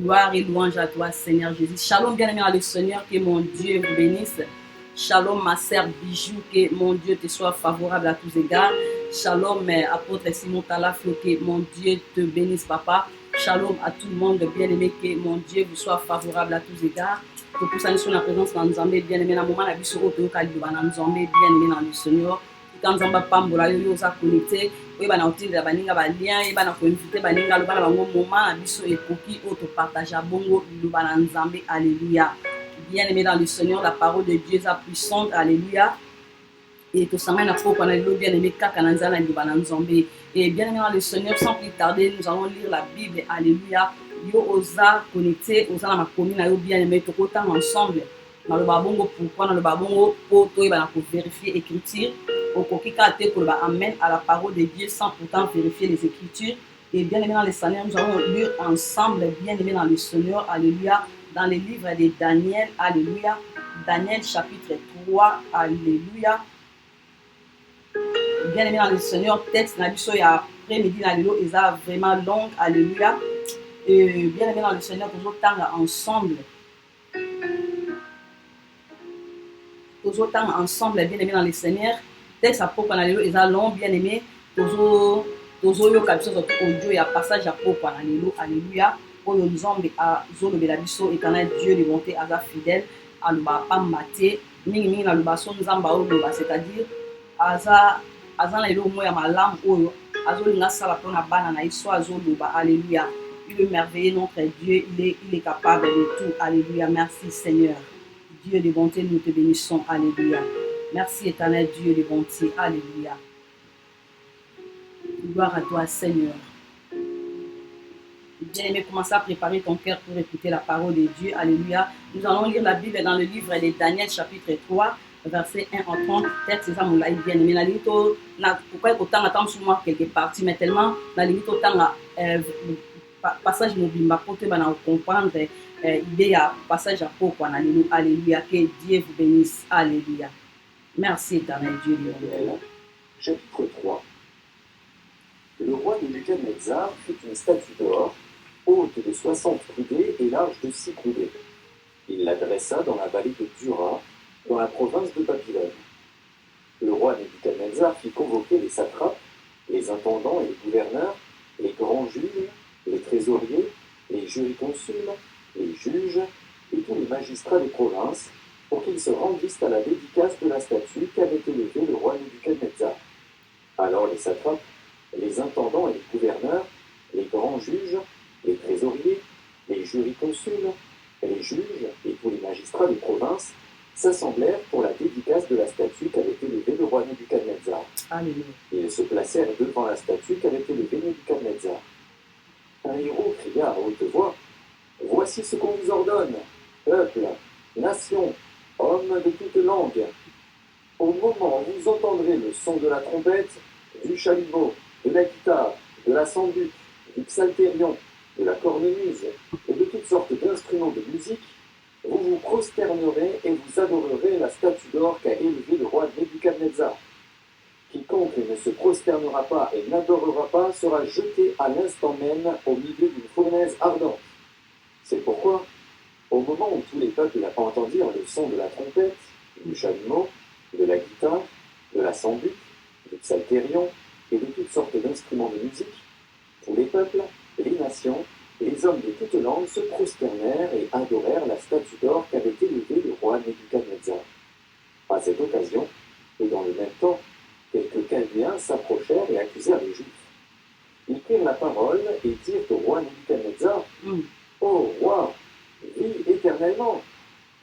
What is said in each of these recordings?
Gloire et louange à toi, Seigneur Jésus. Shalom, bien-aimé dans le Seigneur, que mon Dieu vous bénisse. Shalom, ma sœur Bijou, que mon Dieu te soit favorable à tous égards. Shalom, apôtre Simon Talafio, que mon Dieu te bénisse, papa. Shalom à tout le monde, bien-aimé, que mon Dieu vous soit favorable à tous égards. Que pour ça, nous sommes en présence dans nous embêter, bien-aimé, dans le moment, la vie sur autre calibre, dans nous embêter, bien-aimé dans le Seigneur. Quand nous sommes pambola, nous sommes connectés. Oui, bana otindela baninga balien et bana koinviter baninga lobana bango moment na biso ekoki auto partager bongo lobana nzambe. Alléluia. Bien-aimé dans le Seigneur, la parole de Dieu est puissante. Alléluia. Et tout ça, bien aimé, et bien aimé dans le Seigneur, sans plus tarder, nous allons lire la Bible. Alléluia. Yo osa connecté, osa na ma commune, yo bien aimé, tout autant ensemble. Dans le babongo, pourquoi dans le babongo, pour toi, il va vérifier l'écriture. Au kokika te pour amen à la parole de Dieu sans pourtant vérifier les Écritures. Et bien aimé dans le Seigneur, nous allons lire ensemble, bien aimé dans le Seigneur. Alléluia. Dans le livre de Daniel. Alléluia. Daniel chapitre 3. Alléluia. Bien aimé dans le Seigneur, texte na biso ya après-midi na lelo eza vraiment long. Alléluia. Et bien aimé dans le Seigneur, toujours tanga ensemble. Toujours tanga ensemble, bien aimé dans le Seigneur. Texte à propos na lelo eza long, bien aimé. Toujours yo kabiso zo audio ya passage à propos na lelo. Alléluia. Oyo nzambe azolobela biso ekana Dieu de bonté aza fidèle aloba pamba te mingi na loba so nzamba oloba, c'est-à-dire aza na lelo moya malamu oyo azolinga sala pona bana na iso azoloba. Alléluia. Il est merveilleux, notre Dieu, il est capable de tout. Alléluia. Merci Seigneur. Dieu de bonté, nous te bénissons. Alléluia. Merci éternel Dieu de bonté. Alléluia. Gloire à toi Seigneur. Bien-aimé, commence à préparer ton cœur pour écouter la parole de Dieu. Alléluia. Nous allons lire la Bible dans le livre de Daniel chapitre 3, verset 1 à 30. Texte ça mon live bien-aimé. La limite pourquoi autant attendre sur moi quelques parties, mais tellement la limite autant passage mobile pour te comprendre idée à passage à pourquoi. Alléluia. Que Dieu vous bénisse. Alléluia. Merci éternel Dieu. Chapitre 3. Le roi Nebuchadnezzar fit une statue d'or, haute de 60 coudées et large de 6 coudées. Il la dressa dans la vallée de Dura, dans la province de Babylone. Le roi Nebuchadnezzar fit convoquer les satrapes, les intendants et les gouverneurs, les grands juges, les trésoriers, les jurisconsuls, les juges et tous les magistrats des provinces, pour qu'ils se rendissent à la dédicace de la statue qu'avait élevée le roi Nebuchadnezzar. Alors les satrapes, les intendants et les gouverneurs, les grands juges, les trésoriers, les jurisconsuls, les juges et tous les magistrats des provinces s'assemblèrent pour la dédicace de la statue qu'avait élevée le roi Nebuchadnezzar. Alléluia. Ils se placèrent devant la statue qu'avait élevée Nebuchadnezzar. Un héros cria à haute voix : « Voici ce qu'on vous ordonne, peuple, nation, hommes de toute langue. Au moment où vous entendrez le son de la trompette, du chalumeau, de la guitare, de la sambuc, du psalterion, de la cornemuse et de toutes sortes d'instruments de musique, vous vous prosternerez et vous adorerez la statue d'or qu'a élevée le roi Nebuchadnezzar. Quiconque ne se prosternera pas et n'adorera pas sera jeté à l'instant même au milieu d'une fournaise ardente. C'est pourquoi, au moment où tous les peuples entendirent le son de la trompette, du chalumeau, de la guitare, de la sambuc, du psalterion et de toutes sortes d'instruments de musique, tous les peuples, les nations, les hommes de toutes langues se prosternèrent et adorèrent la statue d'or qu'avait élevée le roi Nebuchadnezzar. À cette occasion, et dans le même temps, quelques Chaldéens s'approchèrent et accusèrent les Juifs. Ils prirent la parole et dirent au roi Nebuchadnezzar : « Ô roi, vis éternellement.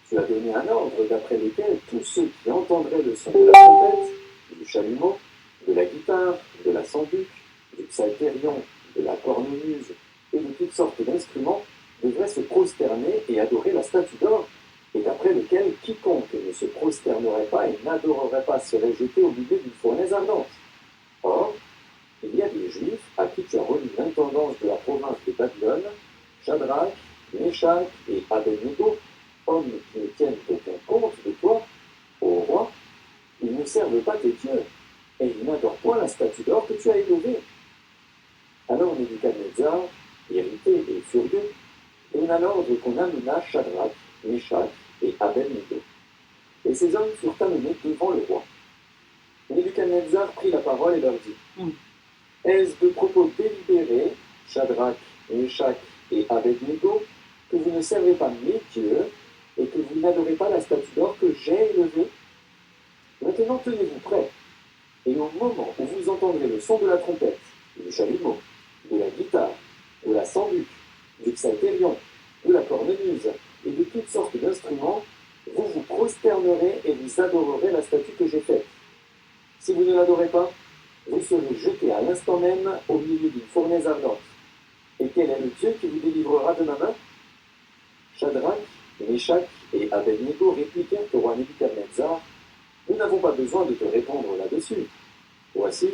Tu as donné un ordre d'après lequel tous ceux qui entendraient le son de la trompette, du chalumeau, de la guitare, de la sambuc, du psalterion, de la cornemuse et de toutes sortes d'instruments devraient se prosterner et adorer la statue d'or, et d'après lequel quiconque ne se prosternerait pas et n'adorerait pas serait jeté au milieu d'une fournaise ardente. Or, il y a des Juifs à qui tu as remis l'intendance de la province de Babylone, Shadrach, Meshach et Abednego, hommes qui ne tiennent aucun compte de toi, ô roi. Ils ne servent pas tes dieux, et ils n'adorent point la statue d'or que tu as élevée. Alors Nebuchadnezzar, irrité et furieux, donna l'ordre qu'on amenât Shadrach, Meshach et Abednego. Et ces hommes furent amenés devant le roi. Nebuchadnezzar prit la parole et leur dit, Est-ce de propos délibérés, Shadrach, Meshach et Abednego, que vous ne servez pas mes dieux et que vous n'adorez pas la statue d'or que j'ai élevée? Maintenant tenez-vous prêts, et au moment où vous entendrez le son de la trompette, du chalumeau, de la guitare, de la sambuc, du psalterion, de la cornemuse et de toutes sortes d'instruments, vous vous prosternerez et vous adorerez la statue que j'ai faite. Si vous ne l'adorez pas, vous serez jetés à l'instant même au milieu d'une fournaise ardente. Et quel est le Dieu qui vous délivrera de ma main? Shadrach, Meshach et Abednego répliquèrent au roi Nebuchadnezzar, nous n'avons pas besoin de te répondre là-dessus. Voici,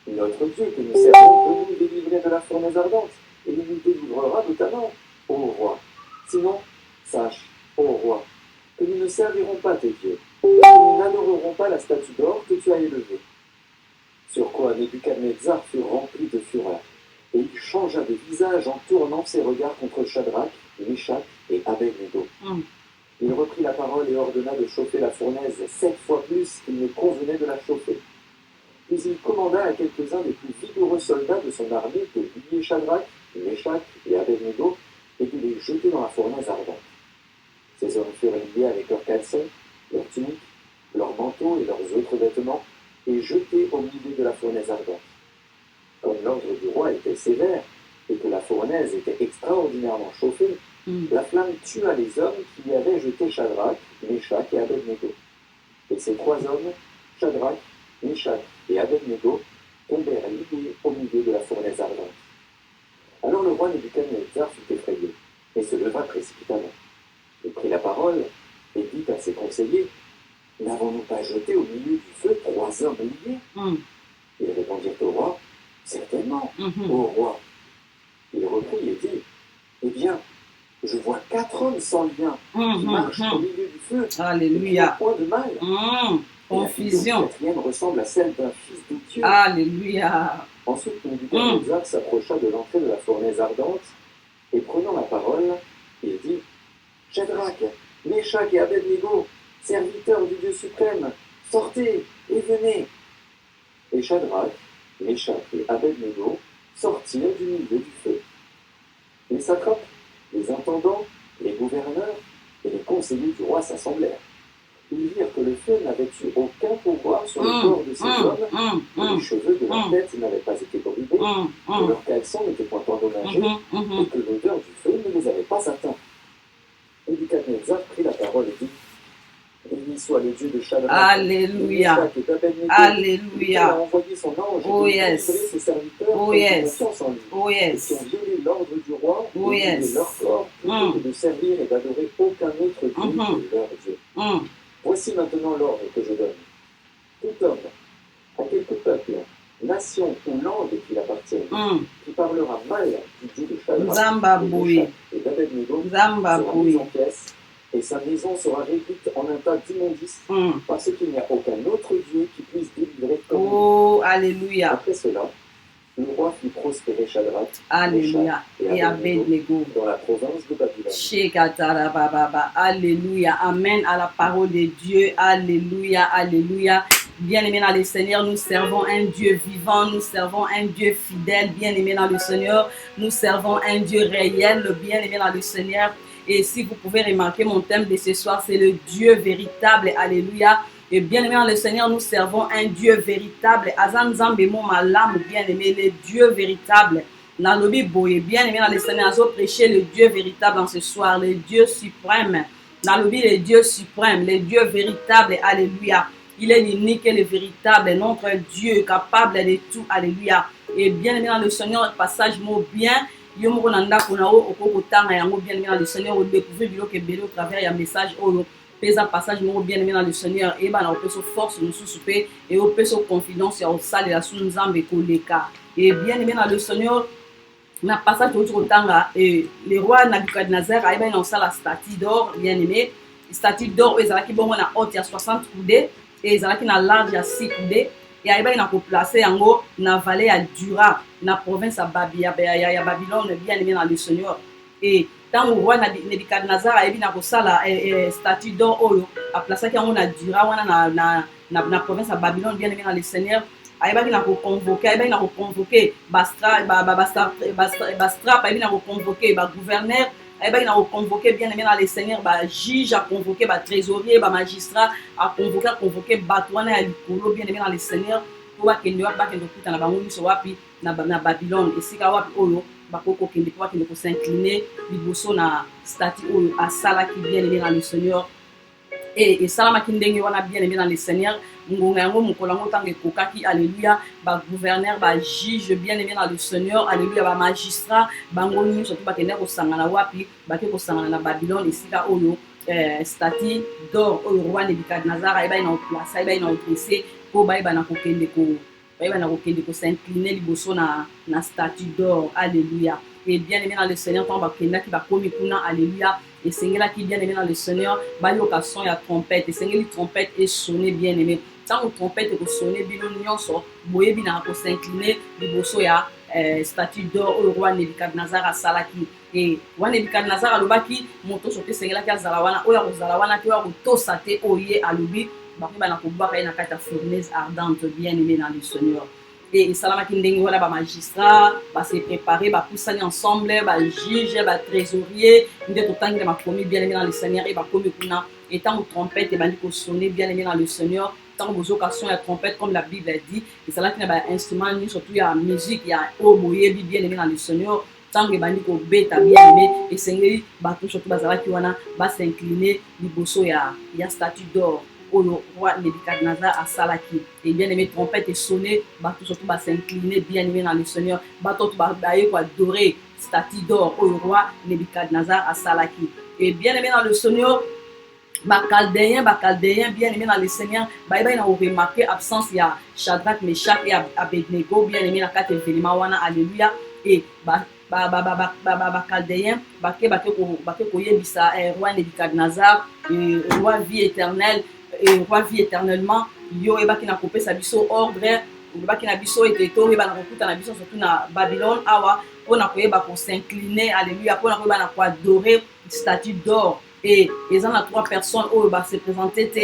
notre Dieu que nous servons peut nous délivrer de la fournaise ardente, et il nous délivrera de ta main, ô roi. Sinon, sache, ô roi, que nous ne servirons pas tes dieux, et que nous n'adorerons pas la statue d'or que tu as élevée. Sur quoi Nebuchadnezzar fut rempli de fureur, et il changea de visage en tournant ses regards contre Shadrach, Meshach et Abednego. Il reprit la parole et ordonna de chauffer la fournaise 7 fois plus qu'il ne convenait de la chauffer. Puis il commanda à quelques-uns des plus vigoureux soldats de son armée de lier Shadrach, Meshach et Abednego et de les jeter dans la fournaise ardente. Ces hommes furent liés avec leurs caleçons, leurs tuniques, leurs manteaux et leurs autres vêtements et jetés au milieu de la fournaise ardente. Comme l'ordre du roi était sévère et que la fournaise était extraordinairement chauffée, la flamme tua les hommes qui y avaient jeté Shadrach, Meshach et Abednego. Et ces 3 hommes, Shadrach, Meshach et Abednego, tombèrent liés au milieu de la fournaise ardente. Alors le roi Nebuchadnezzar fut effrayé et se leva précipitamment. Il prit la parole et dit à ses conseillers, n'avons-nous pas jeté au milieu du feu 3 hommes liés? Ils répondirent au roi, certainement, ô roi. Il reprit et dit, eh bien, je vois 4 hommes sans lien qui marchent au milieu du feu. Alléluia. Et qui n'ont point de mal. Confusion. La 4e ressemble à celle d'un fils de Dieu. Alléluia. Ensuite, Nebuchadnezzar s'approcha de l'entrée de la fournaise ardente et prenant la parole, il dit, Shadrach, Meshach et Abednego, serviteurs du Dieu suprême, sortez et venez. Et Shadrach, Meshach et Abednego sortirent du milieu du feu. Les satrapes, les intendants, les gouverneurs et les conseillers du roi s'assemblèrent. Ils virent que le feu n'avait eu aucun pouvoir sur le corps de ces hommes, que les cheveux de leur tête n'avaient pas été bridés, que leurs caleçons n'étaient point endommagés, et que l'odeur du feu ne les avait pas atteints. Nebuchadnezzar prit la parole et dit, béni soit le Dieu de Shadrach, Alléluia. Alléluia. Il a envoyé son ange et délivré ses serviteurs qui ont confiance en lui, et qui ont violé l'ordre du roi et violé leur corps, plutôt que de servir et d'adorer aucun autre Dieu que leur Dieu. Voici maintenant l'ordre que je donne. Tout homme, à quelque peuple, nation ou langue qu'il appartienne, qui parlera mal du Dieu de Shadrach, de Meshach et d'Abednego sera mis en pièces, et sa maison sera réduite en un tas d'immondices, parce qu'il n'y a aucun autre Dieu qui puisse délivrer comme lui. Oh, alléluia. Après cela, le roi fit prospérer Shadrach, Alléluia. Meshach Et Abednego dans la province de Babylone. Shekatarababa. Alléluia. Amen à la parole de Dieu. Alléluia. Alléluia. Bien-aimés dans le Seigneur, nous servons un Dieu vivant, nous servons un Dieu fidèle. Bien-aimés dans le Seigneur, nous servons un Dieu réel. Bien-aimés dans le Seigneur. Et si vous pouvez remarquer, mon thème de ce soir, c'est le Dieu véritable. Alléluia. Et bien-aimés dans le Seigneur, nous servons un Dieu véritable. Azan Zambemo Malam, bien-aimé, le Dieu véritable. Dans le Bible, bien-aimé dans le Seigneur, nous prêcher le Dieu véritable en ce soir, le Dieu suprême. Dans le Bible, le Dieu suprême, le Dieu véritable. Alléluia. Il est l'unique et le véritable, notre Dieu capable de tout. Alléluia. Et bien-aimé dans le Seigneur, passage mot bien. Yo moko na ndako na o okokotanga yango bien-aimé dans le Seigneur, o découvrir biloko ebele au travers ya message oyo pesa passage moko bien-aimé dans le Seigneur et ba na opeso force mosusu pe et opeso confidence ya osalela su nzambe koleka. Et bien-aimé dans le Seigneur, na passage oyo kotanga et le roi Nebuchadnezzar ayeba na osala statue d'or, bien-aimé, statue d'or ezalaki bongo na haute ya 60 coudées et ezalaki na large ya 6 coudées. Et il a placé yango na vallée à Dura, na province ya Babylone, bien aimé dans le Seigneur. Et tant roi Nebukadnezar ayebi na kosala statue d'or oyo aplaçaki yango na Dura wana na province ya Babylone. Bien aimé dans le Seigneur, ayebaki na koconvoke, ayebaki na koconvoke bastrap, ayebaki na koconvoke bagouverneur, ayebaki na koconvoke bien aimé dans le Seigneur, bajuge, aconvoke batrésorier, bamagistrat, aconvoke bato wana ya likolo bien aimé dans le Seigneur, po bakende wapi bakende kokuta na bango nyonso wapi na Babylone, esika wapi oyo bakoki kokende po bakende kosincline liboso na statue oyo asalaki bien aimé dans le Seigneur. Et esalamaki ndenge wana bien aimé dans le Seigneur, ngonga yango mokolo yango ntango ekokaki, alléluia, bagouverneur, bajuge bien aimé dans le Seigneur, alléluia, bamagistrat bango nyonso to bakende kosangana wapi, bake kosangana na Babylone esika oyo statue d'or oyo roi Nebukadnezar ayebaki na oplace, ayebaki na odresse po bayeba na kokende kosincline liboso na statue d'or, alléluia. Et bien aimé dans le Seigneur, ntango bakendaki bakomi kuna, alléluia, esengelaki bien aimé dans le Seigneur bayoka son ya trompette, esengeli trompette esonne bien aimé, ntango trompette ekosonne bino nyonso boyebi na kosincline liboso ya statue d'or oyo roi Nebukadnezar asalaki. E roi Nebukadnezar alobaki moto soki esengelaki azala wana, oyo akozala wana te, oyo akotosa te oyo ye alobi bakoyeba na kobwaka ye na kati ya fournaise ardente bien aimé dans le Seigneur. Et esalamaki ndenge wana bamagistrat base préparé bapusani ensemble, bajuge, batrésorier, nde totangeli makomi bien aimé dans le Seigneur e bakomi kuna. Et ntango trompette ebandi kosonne bien aimé dans le Seigneur, ntango bozoka son ya trompette comme la Bible dit, ezalaki na bainstrument nyonso surtout ya musique ya oyo boyebi bien aimé dans le Seigneur, ntango ebandi kobeta bien aimé, esengeli bato surtout bazalaki wana basincline liboso ya statue d'or oyo roi Nebukadnezar asalaki. Et bien aimé, trompette sonné, bato surtout s'incliner bien aimé dans le Seigneur, bato baye ko adorer statue d'or oyo roi Nebukadnezar asalaki. Et bien aimé dans le Seigneur, Bakaldéen bien aimé dans le Seigneur, baye na remarquer absence ya Shadrach, Meshach et Abednego bien aimé na kati événement wana, alléluia. Et Bakaldéen bake koyebisa roi Nebukadnezar, roi vie éternelle, et roi vie éternellement, yo ebaki na kopesa biso ordre, ebaki na biso ete to eba na kokuta na biso surtout na Babylone awa pona koyeba ko s'incliner, alléluia, pona koyeba na ko adorer statue d'or. Et ils ont 3 personnes où va se présenter te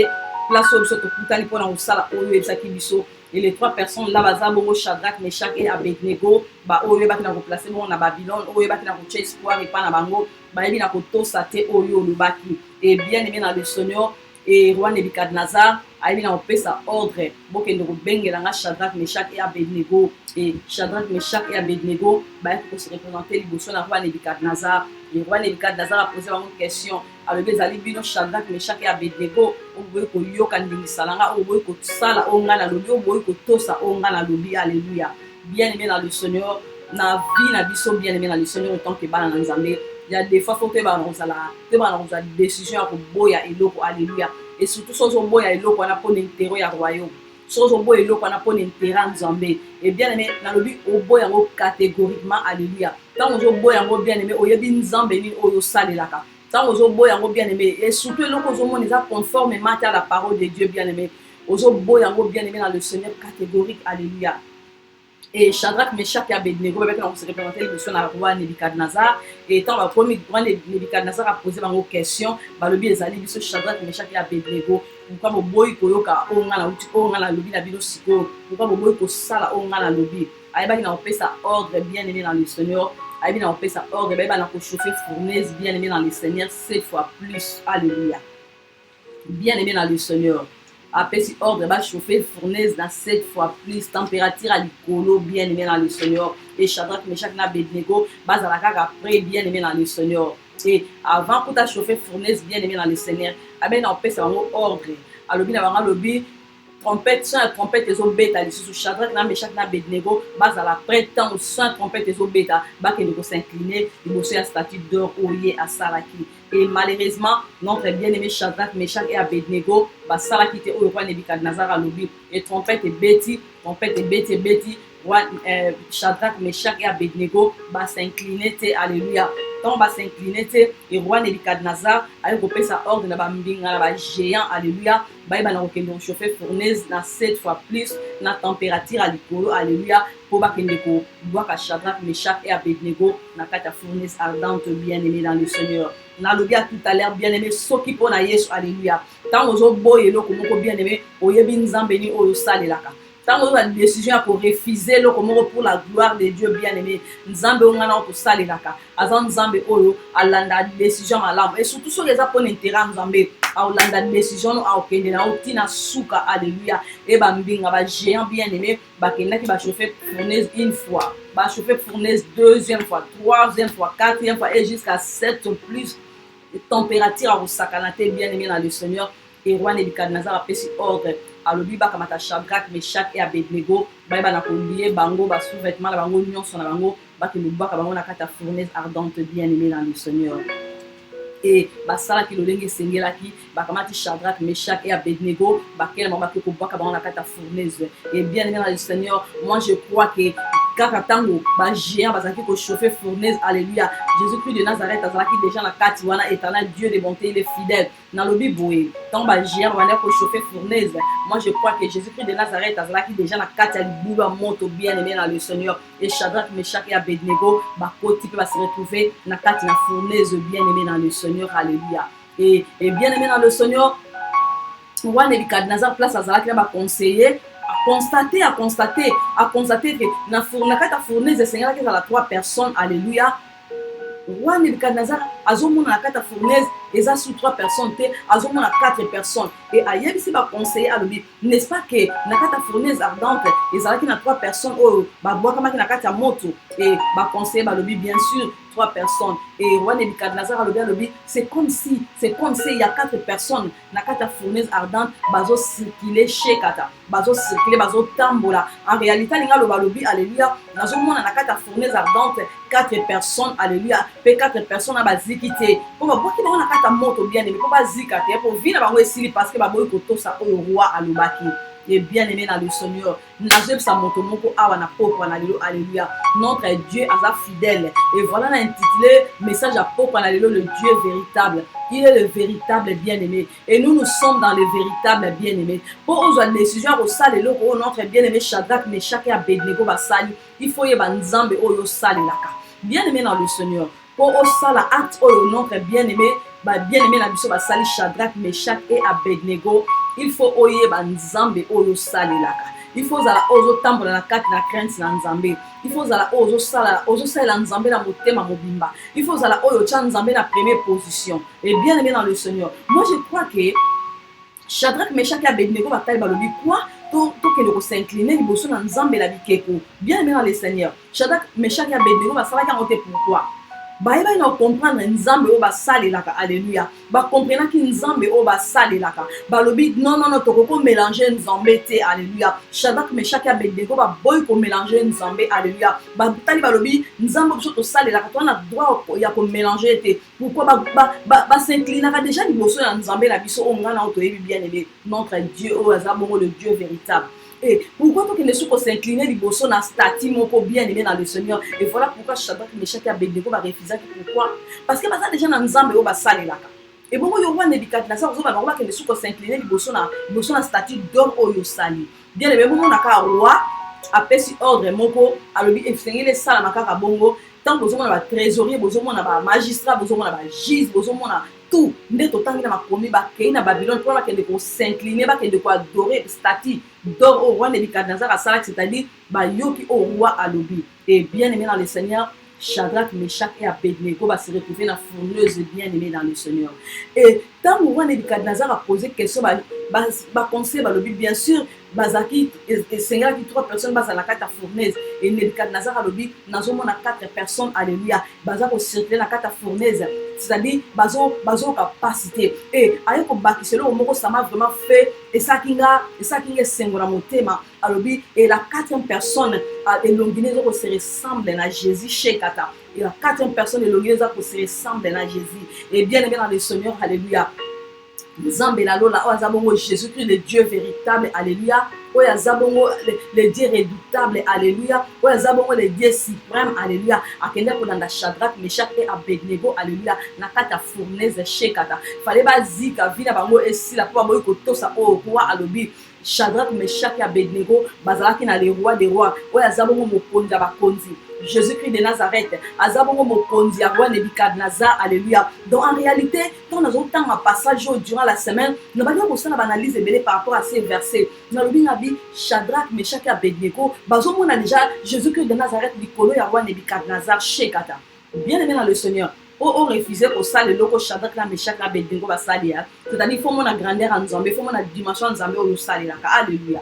place au biso to kutani pona osala oyo ebisaki biso. Et les 3 personnes là baza bongo Shadrach, Meshach et Abednego, ba oyo ebaki na ko placer bongo na Babylone, oyo ebaki na ko tia espoir epa na bango, ba ebi na ko tosa te oyo lobaki. Et bien aimé dans le Seigneur, et roi Nebukadnezar ayebi na kopesa ordre bokende kobengelanga Shadrach, Meshach et Abednego. Et Shadrach, Meshach et Abednego bayaki kose représenter liboso na roi Nebukadnezar. Et roi Nebukadnezar a posé bango question, alobi ezali bino Shadrach, Meshach et Abednego oyo boyi koyoka ndingisala nga, oyo boyi kosala oyo nga nalobi, oyo boyi kotosa oyo nga nalobi, alléluia. Bien aimé dans le Seigneur, na vie na biso bien aimé dans le Seigneur, autant que bana na Nzambe, il y a des fois faut que bana ozala décision ya koboya eloko, alléluia. Et surtout sozo boya eloko wana pona intérêt ya royaume, sozo boya eloko wana pona intérêt Nzambe. Et bien aimé nalobi oboya ngo catégoriquement, alléluia. Tant ozo boya ngo bien aimé oyebi Nzambe ni oyo salelaka, tant ozo boya ngo bien aimé, et surtout eloko ozo mona eza conformément à la parole de Dieu bien aimé, ozo boya ngo bien aimé dans le Seigneur catégorique, alléluia. Et Shadrach, Meshach et Abednego on se représenter liboso na roi Nebukadnezar. Et tant le premier roi Nebukadnezar a posé bango question, balobi ezali biso Shadrach, Meshach et Abednego, pourquoi boboyi koyoka oyo nga na uti oyo nga na lobi na bino sikoyo, pourquoi boboyi kosala oyo nga na lobi. Ayebaki na kopesa ordre bien aimé dans le Seigneur, ayebi na kopesa ordre bayeba na kochauffer fournaise bien aimé dans le Seigneur 7 fois plus, alléluia. Bien aimé dans le Seigneur, apesi ordre va chauffer fournaise dans 7 fois plus, température à l'icolo bien aimé dans le Seigneur. Et Shadrach, Meshach et Abednego bazalaka après bien aimé dans le Seigneur. Et avant pour ta chauffer fournaise bien aimé dans le Seigneur, amen on pèse un ordre. Alobi na banga lobi trompette, son trompette ezo beta lisusu Shadrach, Meshach et Abednego bazala près tant son trompette ezo beta bakende ko s'incliner liboso ya statue d'or oye asalaki. Et malheureusement, notre bien-aimé Shadrach, Meshach et Abednego, basala qui était au roi Nebukadnezar à l'oubli. Et trompette et bêti, Shadrach, Meshach et Abednego, s'incliner, alléluia. tant va s'incliner et roi Nebuchadnezzar avec sa ordre na bambinga na géant alléluia ba na okende chauffer fournaise na 7 fois plus na température à likolo alléluia pour ba kende ko boaka Shadrach Meshach et Abednego na kata fournaise ardente bien-aimé dans le Seigneur na lobi tout à l'heure bien-aimé soki pona Yesu alléluia tant ozo boye loko moko bien-aimé oyebi nzambe ni oyo salelaka tant on a une décision pour refuser le comment pour la gloire de Dieu bien-aimé nzambe ongana to salelaka azan nzambe oyo alanda décision malamu et surtout sur les apôtres intérêt nzambe alanda décision a okende na otina suka alléluia et bambinga ba géant bien-aimé ba kenda ki ba chauffer fournaise une fois ba chauffer fournaise deuxième fois troisième fois quatrième fois et jusqu'à 7 plus température à sakanate bien-aimé dans le Seigneur et roi Nebuchadnezzar a pris ordre alobi bakamata Shadrach Meshach et Abednego ba na kolie bango ba sous-vêtements la bango nyonso na bango ba ke lubaka bango na kata fournaise ardente bien-aimé dans le Seigneur et basala ki lolenge sengela ki bakamati Shadrach Meshach et Abednego bakela mama ko baka bango na kata fournaise et bien-aimé dans le Seigneur moi je crois que kaka tango ba géant bazaki ko chauffer fournaise alléluia Jésus-Christ de Nazareth azalaki déjà na kati wana éternel Dieu de bonté il est fidèle dans le biboé tant ba géant wana ko chauffer fournaise moi je crois que Jésus-Christ de Nazareth azalaki déjà na kati ya libulu ya moto bien-aimé dans le Seigneur et Shadrach Meshach et Abednego ba koti pe ba se retrouver na kati na fournaise bien-aimé dans le Seigneur alléluia et bien-aimé dans le Seigneur roi Nebuchadnezzar place azalaki na ba conseiller à constater que na fournaise esengela que la 3 personnes alléluia roi Nebuchadnezzar azomona na kata fournaise eza sous 3 personnes te azomona 4 personnes et ayebisi ba conseiller alobi n'est-ce pas que na kata fournaise ardente ezalaki na 3 personnes oyo babwakamaki na kata moto et ba conseiller balobi bien sûr 3 personnes et roi Nebuchadnezzar alobi c'est comme si il y a 4 personnes na kata fournaise ardente bazo circuler chez kata bazo circuler bazo tambola en réalité linga lobi alléluia nazomona na kata fournaise ardente 4 personnes alléluia pe 4 personnes na baziki te po babwaki bango na kata moto bien aimé po bazika te po vina bango esili parce que baboyi kotosa oyo roi alobaki et bien-aimé dans le Seigneur nazeb sa moto moko awa na pokwa na lelo alléluia notre Dieu aza fidèle et voilà na intitulé message à pokwa na lelo le Dieu véritable il est le véritable bien-aimé et nous sommes dans le véritable bien-aimé pour ozo décision au sale lelo ko notre bien-aimé Shadrach Meshach et Abednego basali il faut yeba nzambe oyo salelaka bien-aimé dans le Seigneur pour au sala acte oyo notre bien-aimé bien-aimé na biso basali Shadrach Meshach et Abednego il faut oyeba nzambe oyo salelaka il faut zala ozo tambola na kati na crainte na nzambe il faut zala ozo sala nzambe na motema mobimba il faut zala oyo tia nzambe na première position et bien aimé dans le Seigneur moi je crois que Shadrach Meshach et Abednego batali balobi quoi to kende ko s'incliner liboso na nzambe la bikeko bien aimé dans le Seigneur Shadrach Meshach et Abednego basalaki yango te pourquoi bayeba ina comprendre nzambe o basalelaka alléluia comprendre ki nzambe o basalelaka balobi non tokoko mélanger nzambe te alléluia Shadrach Meshach et Abednego boy ko mélanger nzambe alléluia batali balobi nzambe biso to salelaka to na droit ya ko mélanger te pourquoi s'inclinera déjà liboso na nzambe la biso o ngana o to yebi bien aimé notre Dieu o azabongo le Dieu véritable. Et pourquoi toi qui ne suis pas s'incliner liboso na statut moko bien aimé dans le Seigneur et voilà pourquoi Shadrach Meshach et Abednego va refuser pourquoi parce que ça déjà na nzambe o basalelaka et bon yo roi Nebuchadnezzar ozo ba normal que ne suis pas s'incliner liboso na statut d'homme oyo sali bien aimé bon na ka roi apesi ordre moko alobi efengele sala makaka bongo tant bozomona ba trésorier bozomona ba magistrat bozomona ba juge bozomona tout nde totangi na makomi bakei na Babylone pour bakende ko s'incliner bakende ko adorer statut d'or au roi Nebuchadnezzar asalaki c'est-à-dire bayoki au roi alobi et bien aimé dans le Seigneur Shadrach Meshach et Abednego va se retrouver dans fourneuse bien aimée dans le Seigneur et tant le roi Nebuchadnezzar a posé question conseil balobi bien sûr bazaki et Seigneur qui 3 personnes basa la kata fournaise et Nebuchadnezzar alobi nazomona 4 personnes alléluia baza ko circuler la kata fournaise c'est-à-dire bazo capacité et ayeko bakiselo moko ça m'a vraiment fait et ça kinga sengora motema alobi et la 4e personne et l'onginezo ko se ressemble à Jésus chez kata et la 4e personne et l'onginezo ko se ressemble à Jésus et bien aimé dans le Seigneur alléluia Nzambe la lola, Azabongo Jésus-Christ, le Dieu véritable, alléluia. Oyo Azabongo le Dieu redoutable, alléluia. Oyo Azabongo le Dieu suprême, alléluia. Akende kolanda Shadrach, Meshach et Abednego, alléluia. Nakata fournaise shekata. Fallait bazika vina bango esila po boy kotosa o roi alobi. Shadrach, Meshach et Abednego, bazalaki na le roi des rois. Oyo Azabongo mokonzi bakonzi. Jésus-Christ de Nazareth, Azabongo mokonzi ya roi Nebukadnezar, alléluia. Donc en réalité, quand nous avons tant un passage durant la semaine, nous allons aussi une analyse par rapport à ces versets. Nous allons dire Shadrach, Meshach et Abednego, on a déjà Jésus-Christ de Nazareth, Nicolo ya roi Nebukadnezar, Shekata. Bien aimé dans le Seigneur. On refusait pour ça le loco Shadrach, Meshach et Abednego, c'est-à-dire il faut mon grandeur en Zambé, il faut mon dimension en Zambé, alléluia.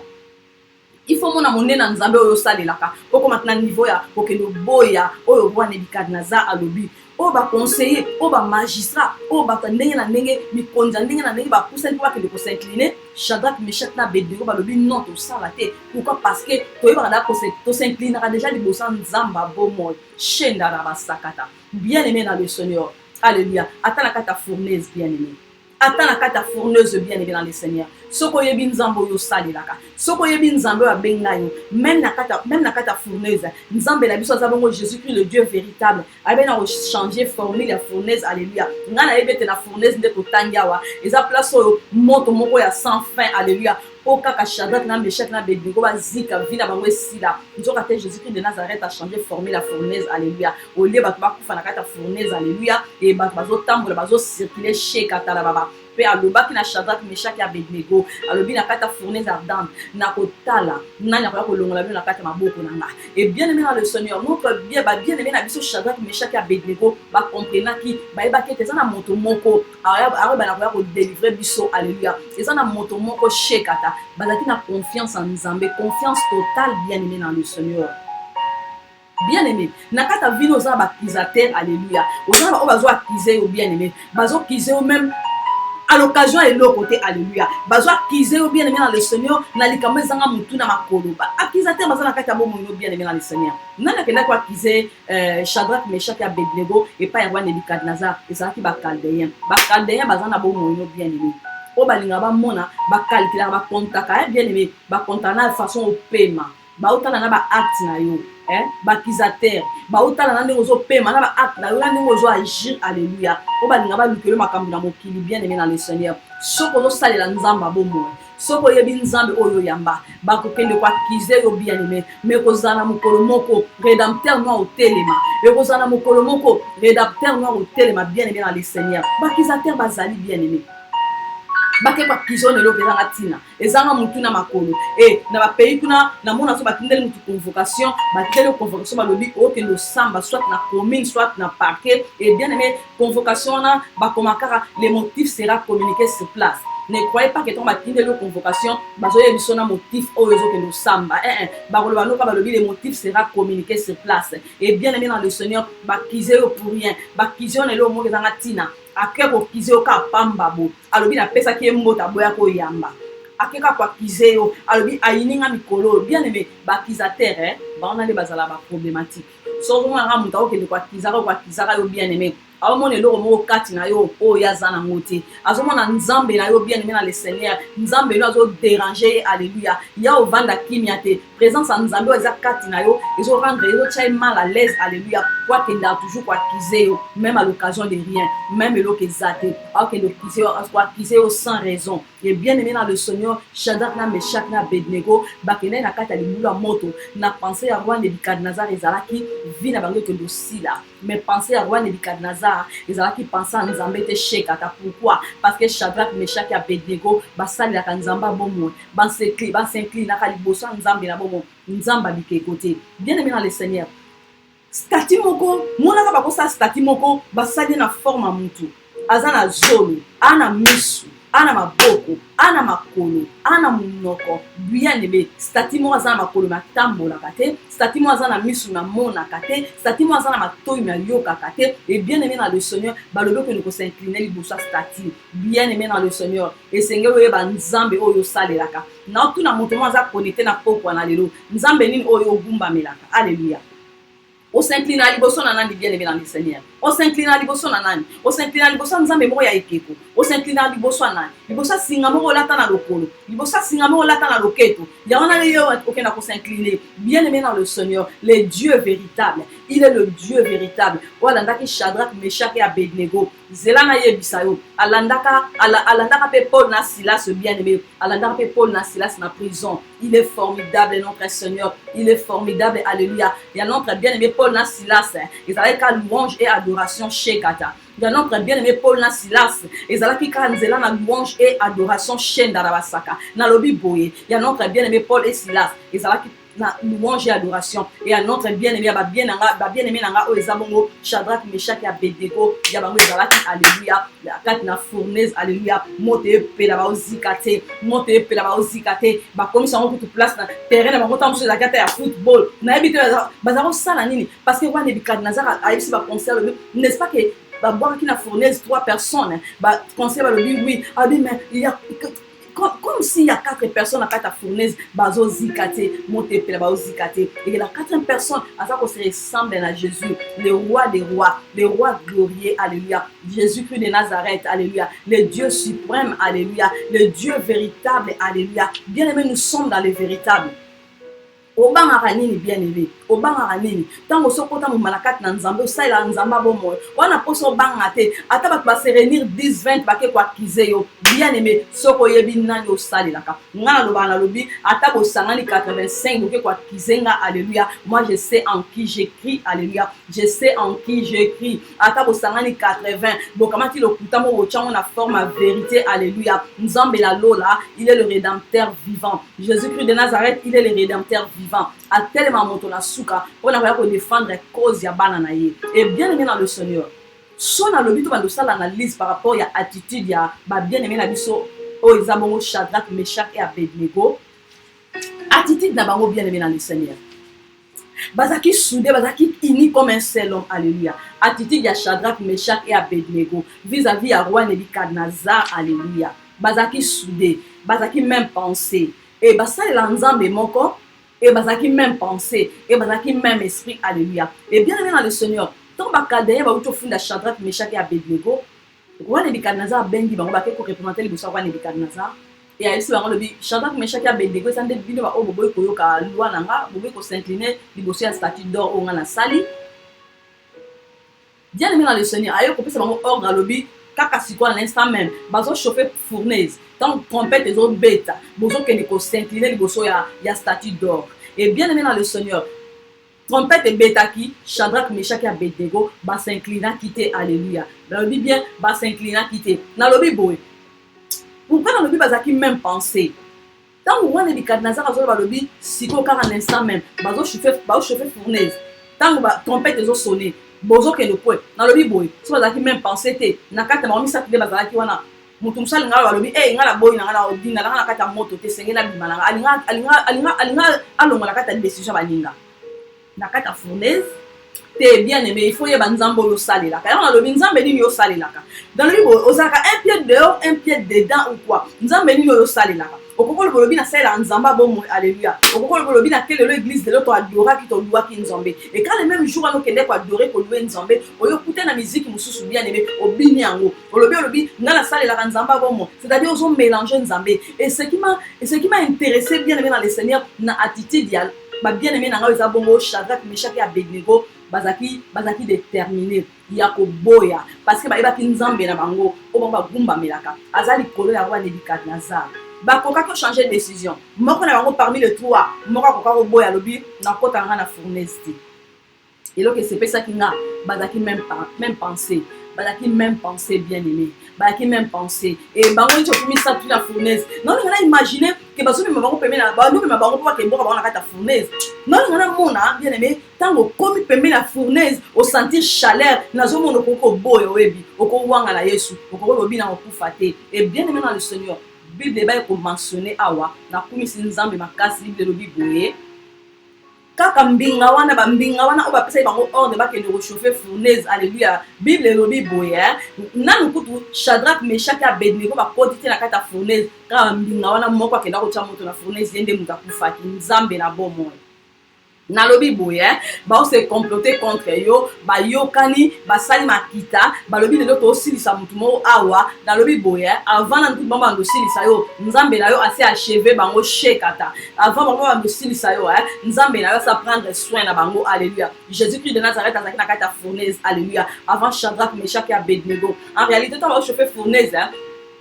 Il faut mon amour dans Zambé au salé là pour que maintenant niveau ya pour que le boya au roi Nebukadnezar à l'obi au ba conseiller au ba magistrat au ba ndenge na ndenge mi konza ndenge na ndenge ba pousser pour que le s'incliner Shadrach, Meshach et Abednego ba l'obi non tout ça la tête pourquoi parce que toi ba là pour s'incliner déjà les bossans Zamba bomo shenda la basakata bien aimé dans le Seigneur alléluia attends la kata fournaise bien aimé. Attends la carte fourneuse bien aimé dans le Seigneur. Soko yebi nzambo yo sali laka. Soko yebi nzambo ya benga yo. Même na carte fourneuse. Nzambe la biso zabongo Jésus-Christ le Dieu véritable. Abe na changer formule ya fourneuse alléluia. Ngana yebete na fourneuse nde kotangiawa. Eza place oyo moto moko ya sans fin alléluia. Oka ka Shadrach na Meshach na Abednego ba zika vina bango esila. Nzoka te Jésus-Christ de Nazareth a changé formule la fourneuse alléluia. Au lieu ba kufa na carte fourneuse alléluia et ba bazo tambola bazo circuler chez katala baba. Pe alobaki na Shadrach, Meshach et Abednego alobi na kata fournaise ardente na kotala nani akoya kolongola bino na kata maboko nanga et bien aimé dans le Seigneur notre bien aimé na biso Shadrach, Meshach et Abednego ba comprenaki ba ebaki te na moto moko ara ba na koya ko délivrer biso alléluia eza na moto moko shekata bazaki na confiance en Nzambe confiance totale bien aimé dans le Seigneur. Bien aimé, nakata vino za ba accusateur alléluia. Ozana o bazo accuser au bien aimé, bazo accuser au même à l'occasion et l'autre côté alléluia. Bazo accuser au bien aimé dans le Seigneur, na likama zanga mutu na makolo. Accusateur bazana kata bo mono bien aimé dans le Seigneur. Nana kena ko accuser Shadrach, Meshach et Abednego et pas roi Nebukadnezar, et ça qui ba caldéen. Ba caldéen bazana bo mono bien aimé. O balinga ba mona ba calculer ba kontaka bien aimé, ba kontana de façon au paiement. Ba otala na ba acte na yo. Ba accusateur ba otala na ndenge zo paiement na ba acte na yo na ndenge zo agir alléluia. O balinga ba lukelo makambo na mokili bien aimé dans le Seigneur. Soko zo salela nzamba bomo. Soko yebi nzambe oyo yamba ba kokende kwa accuser yo bien aimé. Me kozana mokolo moko rédempteur noir au telema. Me kozana mokolo moko rédempteur noir au telema bien aimé dans le Seigneur. Ba accusateur bazali bien aimé. Bake kwa kizone lo kezanga tina ezanga mutu na makolo na ba pays kuna na mona so batindeli mutu convocation batindeli convocation ba lobi o ke no samba soit na commune soit na parquet et bien aimé convocation na ba komakara les motifs sera communiqué sur place. Ne croyez pas que ton batindeli convocation bazoye bisona motif o yozo ke no samba ba koloba no ka ba lobi les motifs sera communiqué sur place et bien aimé dans le Seigneur ba kizeo pour rien ba kizone lo mo kezanga tina akeko kizeo ka pamba bo alobi na pesa ki mbota boya ko yamba akeka kwa kizeo alobi ayininga mikolo bien aimé ba kizateur ba on a les bazala ba problématique so on a muta o ke kwa kizaka yo bien aimé awo mona eloko moko kati na yo oyo aza na ngoti azomona nzambe na yo bien aimé dans le Seigneur nzambe no azo déranger alléluia ya ovanda kimia te présence en nzambe oyo eza kati na yo ezo rendre ezo tchai mal à l'aise alléluia quoi que nda toujours kwa kizeo même à l'occasion de rien même eloko ezate awo ke le kizeo sans raison et bien aimé dans le Seigneur Shadrach na Meshach na Abednego bakene na kati ya libulu ya moto na pensée ya roi Nebukadnezar ezalaki vi na bango ke dosila mais pensée ya roi Nebukadnezar ezalaki penser en Nzambe te shekata pourquoi parce que Shadrach, Meshach et Abednego basalelaka Nzamba bomo s'incline na liboso Nzambe na bomo Nzamba bike côté bien aimé dans le Seigneur stati moko monaka bakosa stati moko basali na forme ya mutu aza na zolo ana misu ana maboko ana makolo ana munoko bien aimé stati mo aza na makolo matambola kate stati mo aza na misu na mona kate stati mo aza na matoyi na yoka kate et bien aimé dans le Seigneur balobi que nous s'incliner liboso stati bien aimé dans le Seigneur et sengelo yeba nzambe oyo salelaka na tuna moto mo aza connecté na pokwa na lelo nzambe nini oyo ogumba melaka alléluia On s'incline à liboso nanani bien aimé dans le Seigneur. On s'incline à liboso nanani. On s'incline à liboso nzambe moko ya ekeko. On s'incline à liboso nanani. Liboso singa moko lata na lokolo. Liboso singa moko lata na loketo. Ya wana le yo okena ko s'incliner. Bien aimé dans le Seigneur, le Dieu véritable. Il est le Dieu véritable. Olandaki Shadrach, Meshach et Abednego. Zelana yebisayo. Alandaka pe Paul na Silas bien aimé. Alandaka pe Paul na Silas na prison. Il est formidable notre Seigneur. Il est formidable. Alléluia. Il y a notre bien aimé Paul na Silas. Ils allaient qu'à louange et adoration chez Kata. Il y a notre bien aimé Paul na Silas. Ils allaient qu'à nzela na louange et adoration chez Ndarabasaka. Na lobi boye. Il y a notre bien aimé Paul et Silas. Ils allaient na louange et adoration et à notre bien-aimé bien-aimé nanga o ezabongo Shadrach Meshach et Abednego ya bango ezalaki alléluia la kati na fournaise alléluia mote pela ba ozikate mote pela ba ozikate ba komisa ngo toute place na terrain na bango tamuso za kata ya football na ebite bazaro sala nini parce que wana Nebukadnezar a ici ba concert n'est-ce pas que ba boire qui na fournaise 3 personnes ba concert ba le oui ah mais il y a comme s'il y a 4 personnes à la fournaise, bazo zikate, monte pela bazo zikate. Et la 4e personne, à ça qu'on se ressemble à Jésus, le roi des rois, le roi glorieux, alléluia. Jésus-Christ de Nazareth, alléluia. Le Dieu suprême, alléluia. Le Dieu véritable, alléluia. Bien aimé, nous sommes dans le véritable. Obanga nini bien aimé, obanga nini. Tant que soko tant malakat na nzambe, ça il a nzamba bon moi. Wana poso banga te, ata ba se réunir 10-20 ba ke kwa kizeyo. Bien aimé, soko yebi nani o sali laka. Ngana lo bana lobi, ata bo sangani 85 ke kwa kizenga alléluia. Moi je sais en qui j'écris alléluia. Je sais en qui j'écris. Ata bo sangani 80. Bon comment tu le kutamo o chango na forme à vérité alléluia. Nzambe la lola, il est le rédempteur vivant. Jésus-Christ de Nazareth, il est le rédempteur vivant. A tellement monté la souka pour n'avoir défendre cause ya banana ye. Et bien aimé dans le Seigneur. Son a le but de ça l'analyse par rapport à attitude ya ba bien aimé na biso o ezabongo Shadrach, Meshach et Abednego. Attitude na bango bien aimé dans le Seigneur. Bazaki soudé, bazaki uni comme un seul homme. Alléluia. Attitude ya Shadrach, Meshach et Abednego vis-à-vis à roi Nebukadnezar. Alléluia. Bazaki soudé, bazaki même pensée. Et basa l'ensemble moko et bazaki même pensée et bazaki même esprit alléluia. Et bien aimé dans le Seigneur, tant bakadeye ba uto funda Shadrach, Meshach et Abednego, roi Nebukadnezar bengi bango ba ke ko représenter le bossa roi Nebukadnezar et a ici bango le bi Shadrach, Meshach et Abednego ça ndé bino ba o boboy ko yoka loi nanga boboy ko s'incliner li bossa ya statue d'or o ngana sali. Bien aimé dans le Seigneur, ayo ko pesa bango ordre à lobby kaka siko à l'instant même bazo chauffer fournaise tant trompette les autres bêtes bozo que ko s'incliner li bosso ya statue d'or. Et bien aimé dans le Seigneur, trompette et bêtaki Shadrach, Meshach et Abednego ba s'inclina quitter alléluia. Dans le bien ba s'inclina quitter na lobi boy. Pourquoi dans le Bible bazaki même pensée tant que roi Nebukadnezar azo ba lobi siko kaka à l'instant même bazo chauffer fournaise tant que trompette les autres sonner bozo que le point na lobi boy so bazaki même pensée te na kata ba misa te bazaki wana mutu musali ngala balobi ngala boy na ngala odina ngala kata moto te sengela bimala alinga alonga la kata décision baninga na kata fournaise te bien aimé il faut y banzambo lo salela ka on a lobi nzambe ni yo salela ka dans le livre osaka un pied dehors un pied dedans ou quoi nzambe ni yo salela ka okoko lo lobi na sala nzamba bon alléluia okoko lo lobi na quelle l'église de l'autre adora qui to loi qui nzambe et quand le même jour on kende ko adorer ko louer nzambe oyo kuta na musique mususu bien aimé obini yango lobi na la salela ka nzamba bon c'est-à-dire ils ont mélangé nzambe et ce qui m'a intéressé bien aimé dans le Seigneur na attitude ya ba bien aimé na nga ezabongo Shadrach, Meshach et Abednego bazaki déterminé yako boya parce que ba ebaki nzambe na bango o ba gumba melaka azali kolo ya roi Nebukadnezar ba koka ko changer décision moko na bango parmi les trois moko koka ko boya lobi na kota nga na fournaise et donc c'est ça qui nga bazaki même pensée bazaki même pensée bien aimé bazaki même pensée et bango ni chopimi ça toute la fournaise non on a imaginé que baso me bango pemé na bango me bango pour que boka bango na kata fournaise non on a mona bien aimé tango komi pemé la fournaise au sentir chaleur nazo mono koko boyo webi oko wanga na Yesu oko lobi na okufa te et bien aimé dans le Seigneur Bible ba ko mentionner awa na kumisi nzambe makasi Bible lobi boye kaka mbinga wana oba pesa bango ordre ba ke de réchauffer fournaise alléluia Bible lobi boye nanu kutu Shadrach, Meshach et Abednego ba kodite na kata fournaise kaka mbinga wana moko akenda ko cha moto na fournaise yende muta kufa ki nzambe na bomo nalobi boye bao se comploter contre yo ba yokani ba sali makita balobi lelo to silisa mutu mo awa nalobi boye avant na tout bamba ndo silisa yo nzambe na yo assez achevé bango shekata avant bango ba silisa yo nzambe na yo sa prendre soin na bango alléluia Jésus-Christ de Nazareth azaki na kata fournaise alléluia avant Shadrach Meshach et Abednego en réalité toi ba chauffer fournaise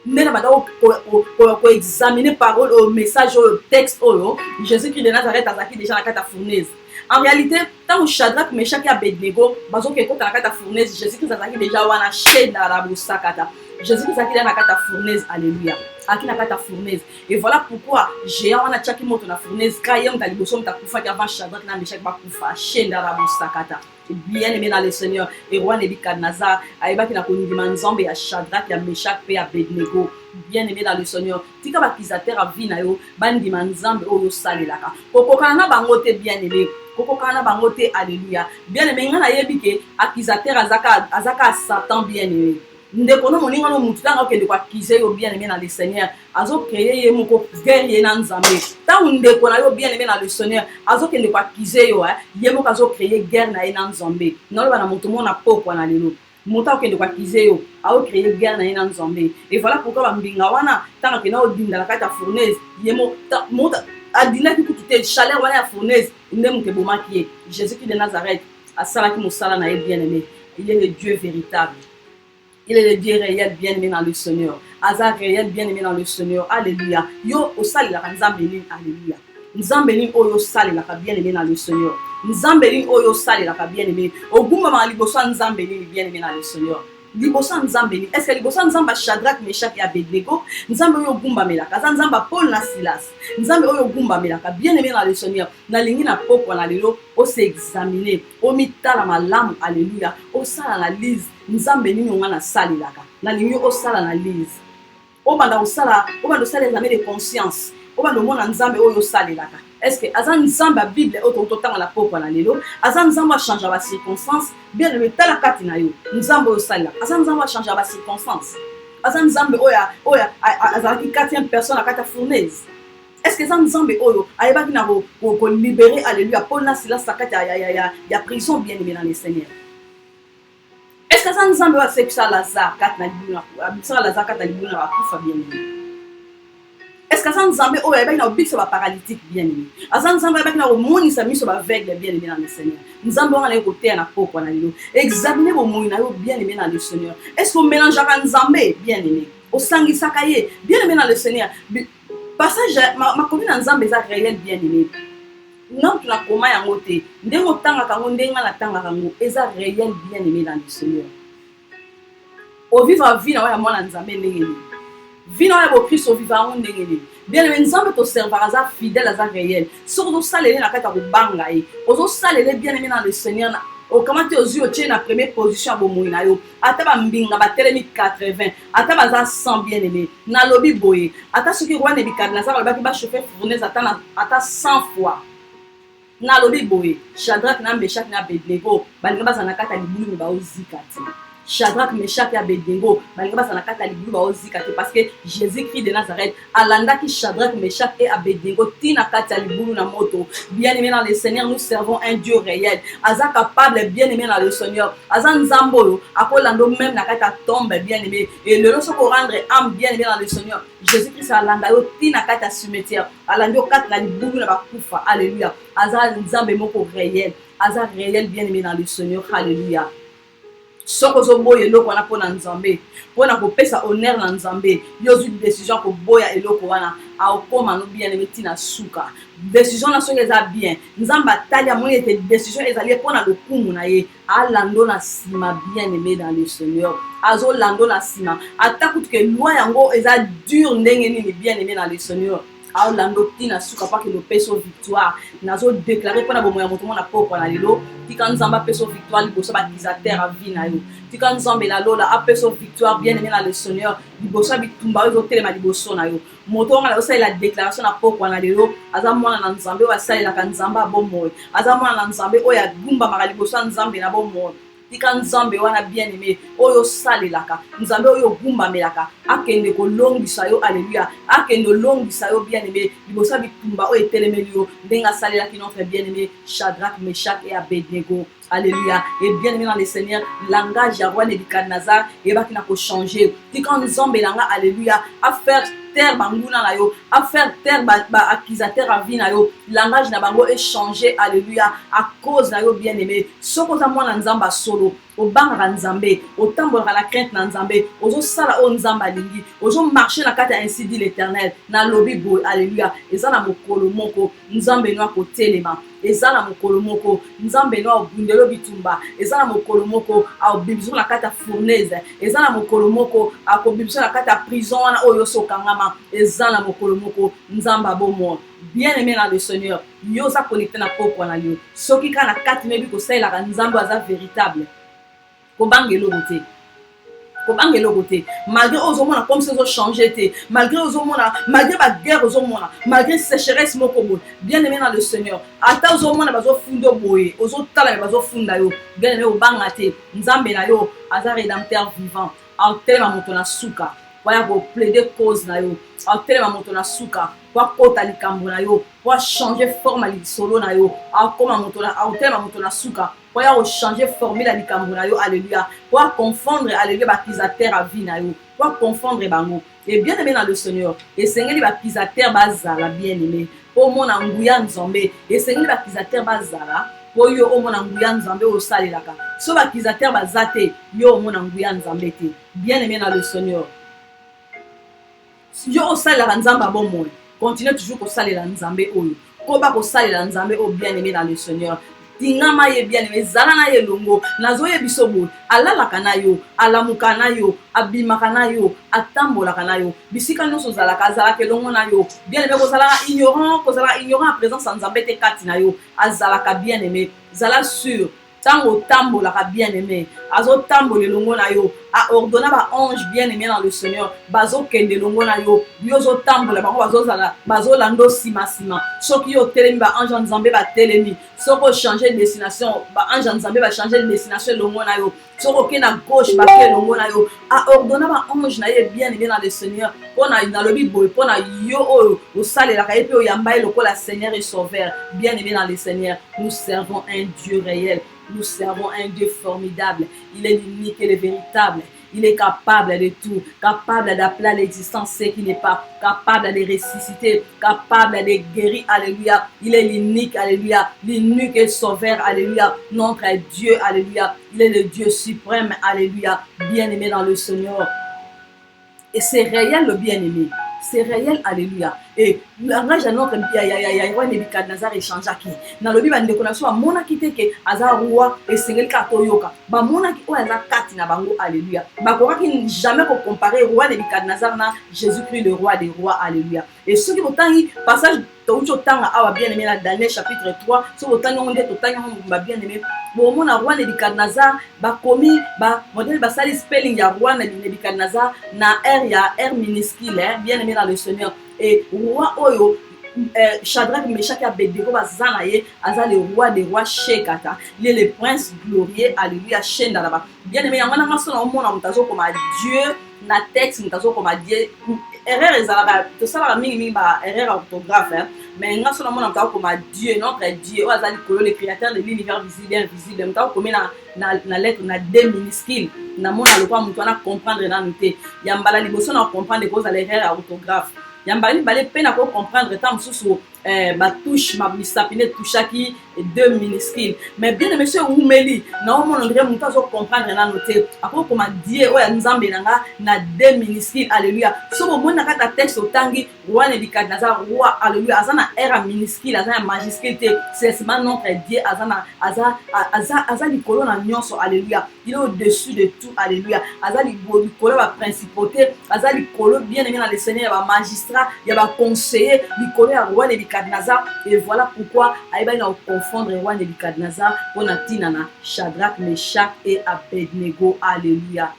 ndena bata ko examiner parole au message au texte oyo Jésus-Christ de Nazareth azaki déjà na kata fournaise. En réalité, tant que Shadrach, Meshach et Abednego, bazo ke kota na kata fournaise, Jésus-Christ azaki déjà wana shade na la bosakata. Jésus-Christ azaki na kata fournaise, alléluia. Aki na kata fournaise. Et voilà pourquoi géant wana tchaki moto na fournaise, kayem ta liboso mta kufa avant Shadrach na Meshach ba kufa shade na la bosakata. Bien aimé dans le Seigneur, et roi Nebukadnezar, aibaki na koningima nzambe ya Shadrach ya Meshach pe Abednego. Bien aimé dans le Seigneur, tika bakizateur a vi na yo bandima nzambe oyo salelaka. Kokokana na bango te bien aimé. Kokokana bango te alléluia. Bien aimé ngana yebi ke accusateur azaka Satan bien aimé. Ndeko no moninga no mutu tanga okende kwa kize yo bien aimé dans le Seigneur. Azo créer ye moko guerre na nzambe. Ta ndeko na yo bien aimé dans le Seigneur. Azo kende kwa kize yo ye moko azo créer guerre na ye na nzambe. Non ba na mutu mona poko na lelo. Monta okende kwa kize yo ao créer guerre na ye na nzambe. Et voilà pourquoi ba mbinga wana tanga kena odinda la kata fournaise ye monta adina ki kutu chaleur wana ya fournaise ndem ke bomaki Jésus-Christ de Nazareth asala ki mosala na ye bien aimé. Il est le Dieu véritable. Il est le Dieu réel bien aimé dans le Seigneur. Azar réel bien aimé dans le Seigneur. Alléluia. Yo osali la nzambe ni alléluia. Nzambe ni oyo sali la bien aimé dans le Seigneur. Nzambe ni oyo sali la bien aimé. Ogumba ma liboso nzambe ni bien aimé dans le Seigneur. Liboso nzambe ni est-ce que liboso nzamba Shadrach Meshach et Abednego nzambe oyo gumba melaka nzamba Paul na Silas nzambe oyo gumba melaka bien aimé dans le Seigneur na lingi na poko na lelo o se examiner o mitala malamu alléluia o sala na lise nzambe ni ngana salilaka na lingi o sala na lise o banda sala examen de conscience o banda mona nzambe oyo salilaka. Est-ce que azan nzamba Bible auto tanga la poko na lelo azan nzamba change ba circonstance bien aimé tala katina yo nzamba oyo salila azan nzamba change ba circonstance azan nzambe oya azaki 4e personne à kata fournaise. Est-ce que azan nzambe oyo ayebaki na ko libérer alléluia Paul na Silas sakata ya prison bien aimé dans le Seigneur. Est-ce que azan nzambe oyo c'est ça Lazare katina libuna ça Lazare katina libuna ba kufa bien aimé. Est-ce que azan nzambe oyo ayebaki na obikisa ba paralytique bien aimé. Azan nzambe ayebaki na omonisa miso ba aveugle bien aimé dans le Seigneur. Nzambe wana na côté na poko na lelo. Examiner bo moyi na yo bien aimé dans le Seigneur. Est-ce qu'on mélange avec nzambe bien aimé. Au sangisaka ye bien aimé dans le Seigneur. Passage ma commune nzambe za réel bien aimé. Non tu na koma yango te. Ndengo tanga kango ndenga na tanga kango eza réel bien aimé dans le Seigneur. Au vivre vie na wa mwana nzambe ndenge. Vino ya bo Christ au vivant ndenge. Bien aimé nzambe to servir aza fidèle aza réel. Surtout salele na kata ko banga e. Ozo salele bien aimé dans le Seigneur. O comment tu oses au na première position bo moina yo. Ata ba mbinga ba telemi 80. Ata ba za 100 bien aimé. Na lobi boye. Ata soki roi Nebukadnezar ba ki ba chauffer fournaise ata 100 fois. Na lobi boye. Shadrach na Meshach na Abednego balinga ba za kata libulu ba ozikati. Shadrach Meshach et Abednego balinga basa na kata libulu ba ozikate parce que Jésus-Christ de Nazareth alanda ki Shadrach Meshach et Abednego tina kata libulu na moto. Bien aimé dans le Seigneur, nous servons un Dieu réel. Aza capable bien aimé dans le Seigneur. Aza nzambolo akolando même na kata tombe bien aimé et le loso ko rendre âme bien aimé dans le Seigneur. Jésus-Christ alanda yo tina kata cimetière. Alando kata na libulu na bakufa. Alléluia. Aza nzambe moko réel. Aza réel bien aimé dans le Seigneur. Alléluia. Soko zo boye eloko wana pona nzambe pona kopesa honneur na nzambe yozu décision ko boya eloko wana akoma no bien aimé tina suka décision na soki eza bien nzamba talia moni ete décision ezali pona lokumu na ye alando na sima bien aimé dans le Seigneur azo lando na sima atakutu ke loi yango eza dur ndenge nini bien aimé dans le Seigneur Aolando tina suka pa ke lo peso victoire nazo déclarer pona bomo ya moto mona poko na lelo tika nzamba peso victoire liboso ba disateur a vie na yo tika nzambe la lola a peso victoire bien aimé dans le Seigneur liboso bitumba yo telema liboso na yo moto ngala osa la déclaration na poko na lelo azamona na nzambe wa sala la kanzamba bomo azamona na nzambe oya gumba maka liboso nzambe na bomo tika nzambe wana bien aimé oyo salelaka nzambe oyo gumbamelaka akende kolongisa yo alléluia akende longisa yo bien aimé libosa bitumba oyo etelemeli yo ndenge asalelaki notre bien aimé Shadrach, Meshach et Abednego. Alléluia. Et bien aimé dans le Seigneur, langage ya roi Nebukadnezar et va qui n'a pas changé. Qui quand nzambe langa alléluia à faire terre banguna na yo, à faire terre accusateur à vie na yo, langage na bango est changé alléluia à cause na yo bien aimé. Soko za mwana nzamba solo, au banga nzambe, au tambour à la crainte na nzambe, ozo sala o nzamba lingi, ozo marcher na kata ainsi dit l'Éternel, na lobi boy alléluia. Eza na mokolo moko nzambe no ko telema. Eza na mokolo moko nzambe no bundelo bitumba eza na mokolo moko a bibiso na kata fournaise eza na mokolo moko a ko bibiso na kata prison wana oyo sokangama eza na mokolo moko nzamba bomo bien aimé dans le Seigneur yo za connecté na poko na yo soki kana kati mebi ko sala ka nzambe aza véritable ko bangelo bote malgré ozomona comme ça ont changé malgré ozomona malgré la guerre ozomona malgré sécheresse moko boy bien aimé dans le Seigneur ata ozomona bazo fundo boy ozotala bazo funda yo bien aimé obanga te nzambe na yo aza rédempteur vivant en telema moto na suka waya ko plaider cause na yo en telema moto na suka kwa kota likambo na yo kwa changer forme li solo na yo akoma moto na en telema moto na suka pour changer formule à likambo na yo alléluia pour confondre alléluia baptisateur à vie na yo pour confondre bango et bien aimé dans le Seigneur et sengeli baptisateur bazala bien aimé pour mon nguya nzambe et sengeli baptisateur bazala pour yo o mon nguya nzambe o salelaka so baptisateur bazate yo mon nguya nzambe te bien aimé dans le Seigneur yo o salelaka nzamba bon moi continue toujours ko salela nzambe oyo ko ba ko salela nzambe o bien aimé dans le Seigneur tingama ye bien aimé zala na ye longo nazo ye bisobo alalaka na yo alamuka na yo abimaka na yo atambolaka na yo bisika nyonso zalaka azalaka elongo na yo bien aimé kozalaka ignorant en présence ya nzambe te kati na yo azalaka bien aimé zala sûr tango tambolaka bien aimé azo tambola elongo na yo a ordonné ba ange bien aimé dans le Seigneur bazo kende elongo na yo yozo tambola bango bazozala bazolando sima soki yo telemi ba ange nzambe ba telemi soko changer de destination ba ange nzambe ba changer de destination elongo na yo soko ke na gauche ba ke elongo na yo a ordonné ba ange na ye bien aimé dans le Seigneur pona na lobi boy pona yo o salelaka ye pe o yamba lokola Seigneur et Sauveur bien aimé dans le Seigneur nous servons un Dieu réel. Nous servons un Dieu formidable. Il est l'unique et le véritable. Il est capable de tout, capable d'appeler à l'existence ce qui n'est pas, capable de ressusciter, capable de guérir, alléluia. Il est l'unique, alléluia, l'unique et sauveur, alléluia. Notre Dieu, alléluia. Il est le Dieu suprême, alléluia. Bien-aimé dans le Seigneur. Et c'est réel le bien-aimé. C'est réel, alléluia. Et langage à notre roi Nebukadnezar échangeaki. Dans le Bible, on a soit mona kite ke aza roi et sengel katoyoka. Ba mona ki o aza kati na bango, alléluia. Ba kora ki jamais ko comparer roi Nebukadnezar na Jésus-Christ le roi des rois, alléluia. Et ceux qui votant passage toucho tanga awa bien aimé la Daniel chapitre 3, ceux votant on dit total on ba bien aimé. Bon mona roi Nebukadnezar ba komi ba modèle ba sali spelling ya roi Nebukadnezar na R minuscule bien aimé dans le Seigneur. Et roi oyo Shadrach, Meshach et Abednego bazanaye aza le roi des rois Shekata, il est le prince glorieux, alléluia, Shenda là-bas. Bien aimé, on a massé au monde mutazo comme Dieu, na texte mutazo comme Dieu. Erreur ezalaka to sala mingi ba erreur orthographe mais nga solo mona mutazo comme Dieu, notre Dieu, azali kolo le créateur de l'univers visible et invisible. Mutazo comme na lettre na deux minuscule na mona le quoi mutana comprendre na noter. Yambala liboso na comprendre cause à l'erreur orthographe. Yambali balé peine à comprendre tant sous ma touche ma bisapine touchaki deux minuscules mais bien monsieur Oumeli na on andré mutazo comprendre na noter après comment dire oya nzambe nanga na deux minuscules alléluia so bo mona kata texte otangi roi Nebukadnezar roi alléluia azana R minuscule azana majuscule c'est seulement notre Dieu azana likolo na nyonso alléluia il est au-dessus de tout alléluia azana likolo ba principauté azana likolo bien aimé dans le Seigneur ba magistrat ya ba conseiller likolo ya roi Nebukadnezar et voilà pourquoi aïba na confondre roi Nebukadnezar pour natinana Shadrach, Meshach et Abednego alléluia.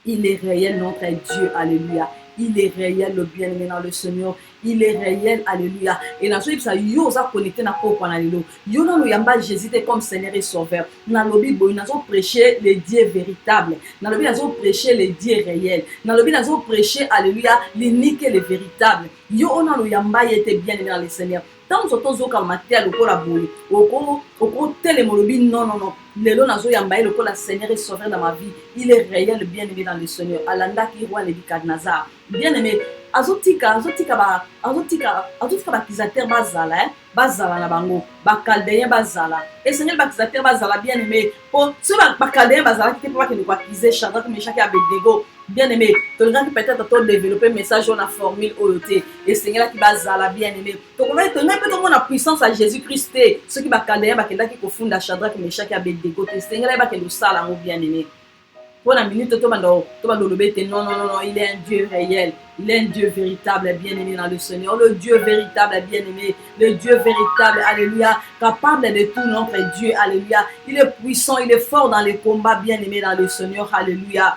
Il est réel notre Dieu alléluia. il est réel, le bien-aimé dans le Seigneur. Il est réel, alléluia. Et dans ce livre, ça y osa connecté na poko na lelo. Yo na yamba Jésus comme Seigneur et Sauveur. Dans le Bible, nous avons prêché le Dieu véritable. Dans le Bible, nous avons prêché le Dieu réel. Dans le Bible, nous avons prêché, alléluia, l'unique et le véritable. Yo on a le yamba était bien-aimé dans le Seigneur. Tant que nous avons maté à l'oko la boule, oko télémolobi, non. Lelo nazo yamba et l'oko la Seigneur et Sauveur dans ma vie. Il est réel, bien-aimé dans le Seigneur. Alanda qui roi Nebukadnezar. Bien-aimé. Azotika bakizateur bazala na bango bakaldéen bazala et Seigneur bakizateur bazala bien aimé pour ceux bakaldéen bazala qui pas que nous acquiser Shadrach Meshach et Abednego bien aimé tu regardes peut-être toi développer message on a formule OET et Seigneur qui bazala bien aimé donc on va être un peu comme la puissance à Jésus-Christ ceux qui bakaldéen bakenda qui confondent Shadrach Meshach et Abednego et Seigneur va que nous sala bien aimé. Pour la minute, non, il est un Dieu réel, il est un Dieu véritable, bien-aimé dans le Seigneur, le Dieu véritable, bien-aimé, le Dieu véritable, alléluia, capable de tout notre Dieu, alléluia, il est puissant, il est fort dans les combats, bien-aimé dans le Seigneur, alléluia.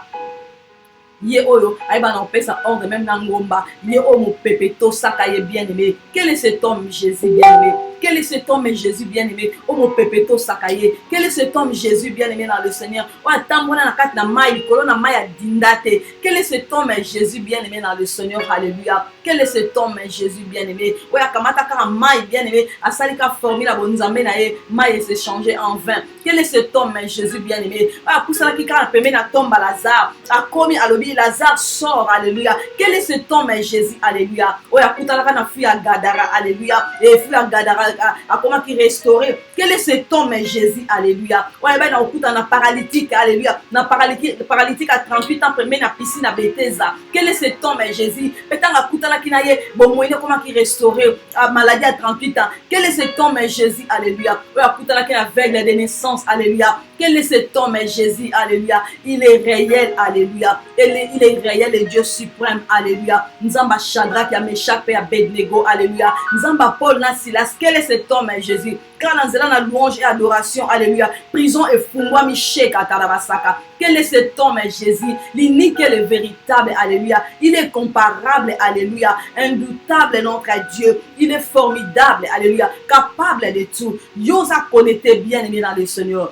Ye oyo aiba na pesa ordre même na ngomba ye o mo pepeto sakaye bien-aimé. Quel est cet homme Jésus bien-aimé? Quel est cet homme Jésus bien-aimé? O mo pepeto sakaye. Quel est cet homme Jésus bien-aimé dans le Seigneur? O tambona na kat na mai kolona mai dindate. Quel est cet homme Jésus bien-aimé dans le Seigneur? Alléluia. Quel est cet homme Jésus bien-aimé? O ya kamata ka mai bien-aimé asalika formule la bonzambe na ye mai s'est changé en vin. Quel est cet homme Jésus bien-aimé? O kusala ki ka pembe na tomba Lazare. Akomi alobi Lazare sort, alléluia. Quel est cet homme Jésus, alléluia. Oh, ya kutalaka na fui à Gadara, alléluia. Et fui à Gadara, a comment qui restaurer. Quel est cet homme Jésus, alléluia. Oh, ya ben na okuta na paralytique, alléluia. Na paralytique à 38 ans, premier na piscine à Bethesda. Quel est cet homme Jésus? Peut-être na kutalaki na ye, bon moyen comment qui restaurer à maladie à 38 ans. Quel est cet homme Jésus, alléluia. Oh, ya kutalaki na aveugle de naissance, alléluia. Quel est cet homme Jésus, alléluia. Il est réel, alléluia. Il est réel, le Dieu suprême, alléluia. Nzamba Shadrach, Meshach et Abednego, alléluia. Nzamba Paul, Silas, quel est cet homme Jésus? Quand nous allons la louange et adoration, alléluia. Prison et fungwa Misheka Tarabasaka. Quel est cet homme Jésus? L'unique et le véritable, alléluia. Il est comparable, alléluia. Indoutable notre Dieu. Il est formidable, alléluia. Capable de tout. Yosa connecté bien aimé dans le Seigneur.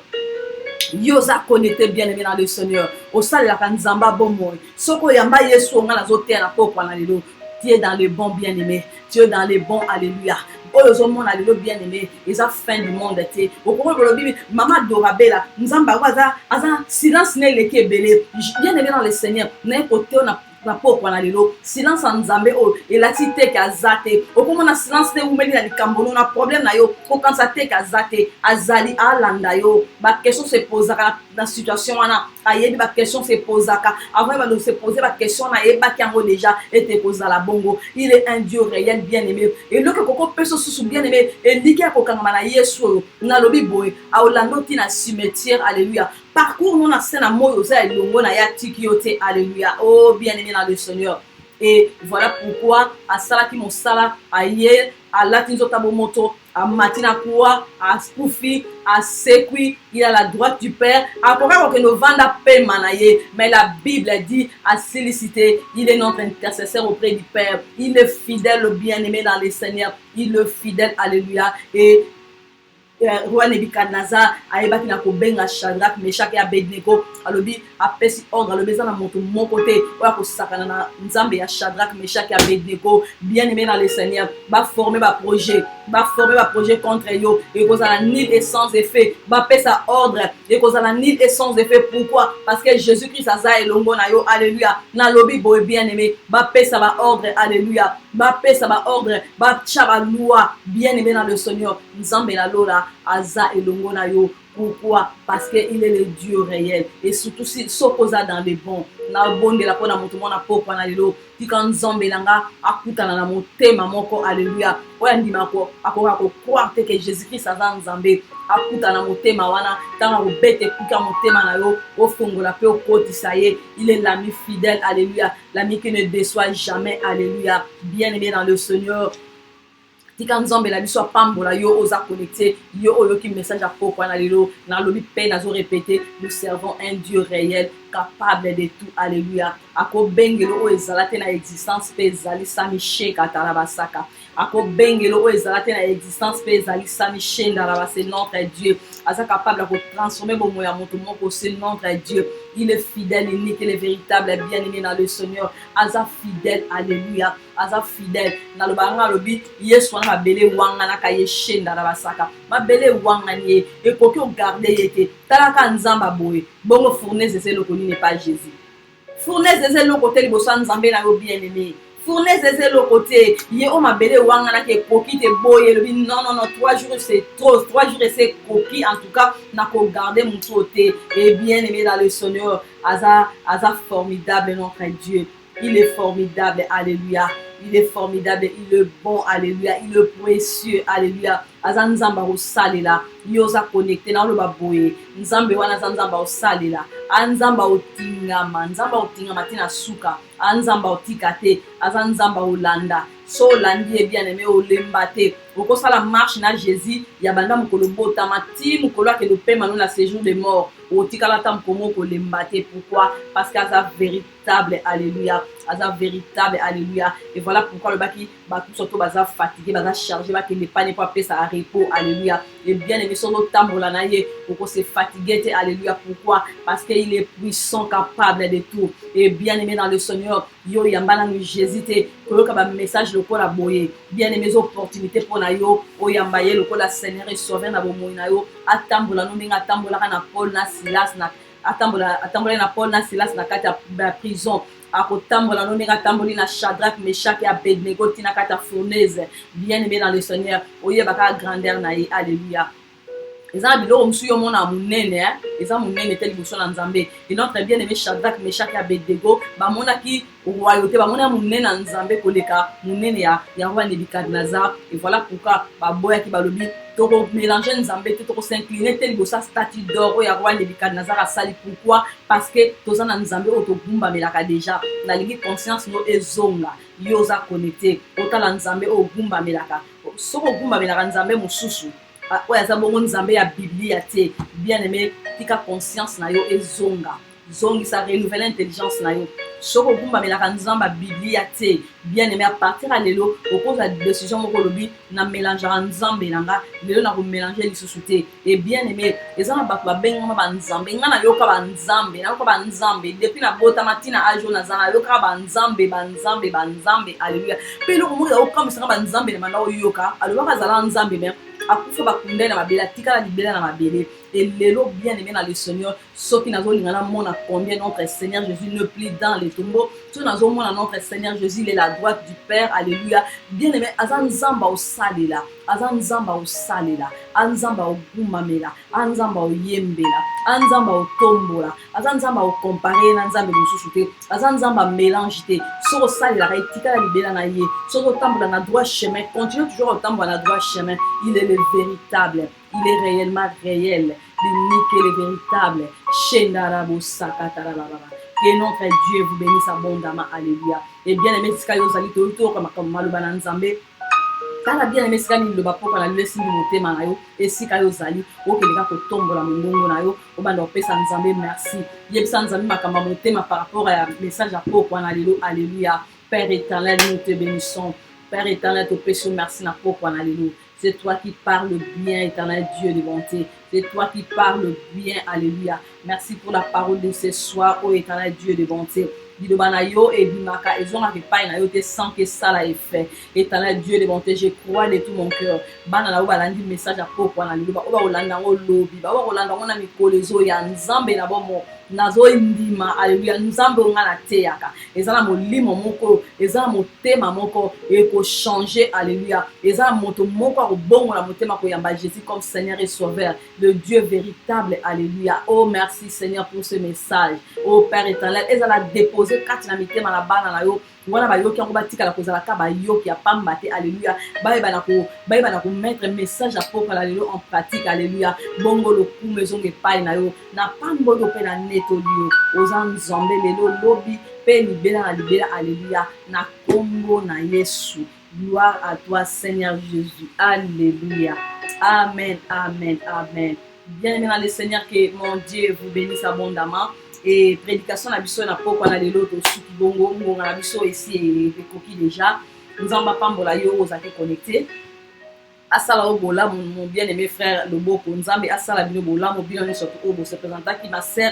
Yosa connecté bien aimé dans le Seigneur. Au sale la kanzamba bomoy. Soko yamba yesu nga na zote na pokwa na lelo. Tu es dans les bons bien aimé. Tu es dans les bons, alléluia. Oh, les hommes alléluia bien aimé. Ils ont fin du monde. Au cours de la Bible, maman Dorabella, nous avons silence n'est le kebele. Bien aimé dans le Seigneur. N'est côté on a na poko na lelo silence en Nzambe o elati te ka zate okomona silence te umeli na likambo na problème na yo ko kansa te ka zate azali alanda yo ba question se posera dans situation wana ayebi ba question se posaka avant ba se poser ba question na yeba kango déjà était posé la bongo. Il est un Dieu réel bien-aimé et le que koko peso sous bien-aimé et liki akokanga na Yesu na lobi boy a olandoti na cimetière alléluia. Parcours nous na scène moyo za elongo na ya tikiote alléluia. Oh bien-aimé dans le Seigneur. Et voilà pourquoi à sala ki mon sala aye à latinzo tabomoto à matina kwa à spoufi à sekui il a la droite du Père à pourquoi que nous vanda paix manaye mais la Bible dit à solliciter il est notre intercesseur auprès du Père il est fidèle le bien-aimé dans le Seigneur il est fidèle alléluia et roi Nebukadnezar ayebaki na kobenga Shadrach Meshach et Abednego alobi apesi ordre alobi za na moto mon côté oya kosakana na Nzambe ya Shadrach Meshach et Abednego bien aimé dans le Seigneur ba former ba projet contre yo et kozala nul et sans effet ba pesa ordre et kozala nul et sans effet pourquoi parce que Jésus-Christ aza elongo na yo alléluia na lobi boy bien aimé ba pesa ba ordre alléluia ba pesa ba ordre ba tchaba loi bien aimé dans le Seigneur Nzambe la lola aza elongo na yo. Pourquoi? Parce qu'il est le Dieu réel. Et surtout si s'opposa dans les bons. Na bonde la pona moto mona poko na lelo. Tika Nzambe langa akuta na motema moko alléluia. Oya ndima ko akoka ko croire que Jésus-Christ aza Nzambe. Akuta na motema wana tanga ko bete kuka motema na yo ofongola pe okotisa ye. Il est l'ami fidèle alléluia. L'ami qui ne déçoit jamais alléluia. Bien-aimé dans le Seigneur. tika nzambe la biso pambola yo oza connecté yo oyo ki message apoko na lelo na lobi pe nazo répéter nous servons un Dieu réel capable de tout. Alléluia. Ako bengelo o ezalate na existence pe ezali sami sheka talabasaka. Ako bengelo o ezalate na existence pe ezali sami shenda la c'est notre Dieu. Asa capable de transformer bon moya moto moko c'est notre Dieu. Il est fidèle, unique, il est véritable, bien-aimé dans le Seigneur. Asa fidèle, alléluia. Asa fidèle. Dans le banga lobi, yesu na bele wanga na kaye shenda la basaka. Ma bele wanga nie e koki o garder yete. Talaka nzamba boye. Bongo fournaise c'est le connu n'est pas Jésus. Fournaise c'est le côté liboso nzambe na yo bien-aimé. Fournaise c'est le côté ye o mabele wanga na ke koki te boye le non 3 jours c'est trop 3 jours c'est koki en tout cas na ko garder mon côté et bien aimé dans le Seigneur asa formidable notre Dieu. Il est formidable, alléluia. Il est formidable, il est bon, alléluia. Il est précieux, alléluia. Aza nzamba o salela, yoza connecté na lo baboye. Nzambe wana nzamba o salela. Anzamba o tingama tina suka. Anzamba o tikate, aza nzamba o landa. So landi bien aimé o lembate. Oko sala marche na Jésus, ya banda mukolo bota mati mukolo ke le paix manon la séjour des morts. O tikala tam komo ko lembate. Pourquoi? Parce qu'aza véritable, alléluia. Aza véritable, alléluia. Et voilà pourquoi le baki tout surtout baza fatigué, baza chargé, baki ne pas paix ça repos, alléluia. Et bien aimé son tambola naye, pourquoi c'est fatigué, alléluia. Pourquoi? Parce qu'il est puissant, capable de tout. Et bien aimé dans le Seigneur, yo yambana nous Jésus te, koyo ka ba message loko la boye. Bien aimé opportunité pour na yo, o yambaye loko la Seigneur et sauveur na bo moina yo, atambola no ndinga tambola na Paul na Silas na atambola na Paul na Silas na kati ya prison. Akotambola no ndinga tamboli na Shadrach, Meshach et Abednego tina kata fournaise. Bien aimé dans le Seigneur, oye baka grandeur na ye, alléluia. Eza biloko musu yo mona munene eza munene tel liboso na Nzambe. Et notre bien aimé Shadrach, Meshach et Abednego ba mona ki royauté ba mona munene na Nzambe koleka munene ya roi Nebukadnezar. Et voilà pourquoi ba boya ki balobi toko mélanger Nzambe toko s'incliner tel liboso statue d'or ya roi Nebukadnezar asali. Pourquoi? Parce que toza na Nzambe otogumba melaka déjà na ligi conscience no ezonga yoza connecté otala Nzambe ogumba melaka soko gumba melaka Nzambe mususu oya za bongo Nzambe ya Biblia te bien aimé tika conscience na yo ezonga zongi sa renouveler intelligence na yo soko gumba melaka Nzamba Biblia te bien aimé à partir à lelo au la décision moko lobi na mélanger Nzambe nanga lelo na ko mélanger lisusu te. Et bien aimé ezana bato ba benga ba Nzambe ngana yoka ba Nzambe na ko ba Nzambe depuis na bota matina ajo na zana yoka ba Nzambe alléluia pe lo mo o comme ça ba Nzambe na manda o yoka alo ka zala Nzambe même akufa bakunda na mabela tika la libela na mabele. Et lelo bien aimé dans le Seigneur ceux qui nazo lingana mona combien notre Seigneur Jésus ne plie dans les tombeaux ceux nazo mona notre Seigneur Jésus il est la droite du Père, alléluia. Bien aimé azan Nzamba o salela anzamba o gumamela anzamba o yembela anzamba o tombola azan Nzamba o comparer na Nzambe mususu te azan Nzamba mélange te so salela ka tika la libela na ye so tambola na droit chemin continue toujours au tambola na droit chemin. Il est le véritable, il est réellement réel, l'unique et le véritable. Que notre Dieu vous bénisse abondamment, alléluia. Et bien aimé sika yo zali to comme maloba na Nzambe. Tala bien aimé sika ni loba poko na lesi ni motema na yo et sika yo zali o keleka ko tombola mongongo na yo o banda opesa Nzambe merci. Yebisa Nzambe makamba motema par rapport à message à poko na lelo, alléluia. Père éternel, nous te bénissons. Père éternel, te péchons merci na poko na lelo. C'est toi qui parles bien, éternel Dieu de bonté. C'est toi qui parles bien, alléluia. Merci pour la parole de ce soir, ô éternel Dieu de bonté. Bidobanayo et Bimaka, ils ont pas na yo te sans que ça l'a fait. Éternel Dieu de bonté, je crois de tout mon cœur. Bana na obalandi message à poko na liba. Oba olanda ngo lobi, ba olanda ngo na mikolezo ya Nzambe na bomo. Nazo indima, alléluia. Nzambe nga na teyaka. Ezala molimo moko, ezala motema moko et ko changer, alléluia. Ezala moto moko ko bongo la motema ko yamba Jésus comme Seigneur et Sauveur, le Dieu véritable, alléluia. Oh merci Seigneur pour ce message. Oh Père éternel, ezala déposer kati na mitema na bana na yo. Wana ba yoki yango batika la kozala ka ba yoki ya pamba te, alléluia. Ba na ko mettre message à poko la lelo en pratique, alléluia. Bongo lo ku maison ke pai na yo na pambo yo pe na neto liyo ozan Nzambe lelo lobi pe libela na libela, alléluia. Na kombo na Yesu Gloire à toi, Seigneur Jésus. Alléluia. Amen, amen, amen. Bien-aimé dans le Seigneur, que mon Dieu vous bénisse abondamment. Et prédication na biso na poko na lelo to suki bongo ngonga na biso ici et coquille déjà. Nous en va pambola yo aux ake connecté. Asala obola mon bien-aimé frère Loboko Nzambe asala bino bola mon bien-aimé surtout obo se présenta qui ma sœur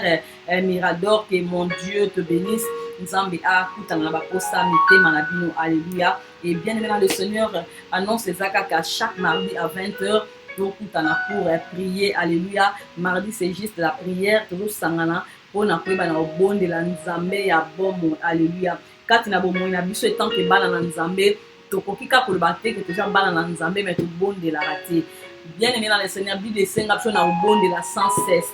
Mirador, que mon Dieu te bénisse. Nzambe a kutana ba posa mitema na bino. Alléluia. Et bien-aimé dans le Seigneur, annonce les akaka chaque mardi à 20h. Donc pour prier. Alléluia. Mardi c'est juste la prière toujours sangana pour na koyeba na obonde la Nzambe ya bomo. Alléluia. Kati na bomo na biso etant que bana na Nzambe tokoki ka koloba te ke toza bana na Nzambe mais tobondelaka te. Bien-aimé dans le Seigneur, Bible esenga biso na obondela sans cesse.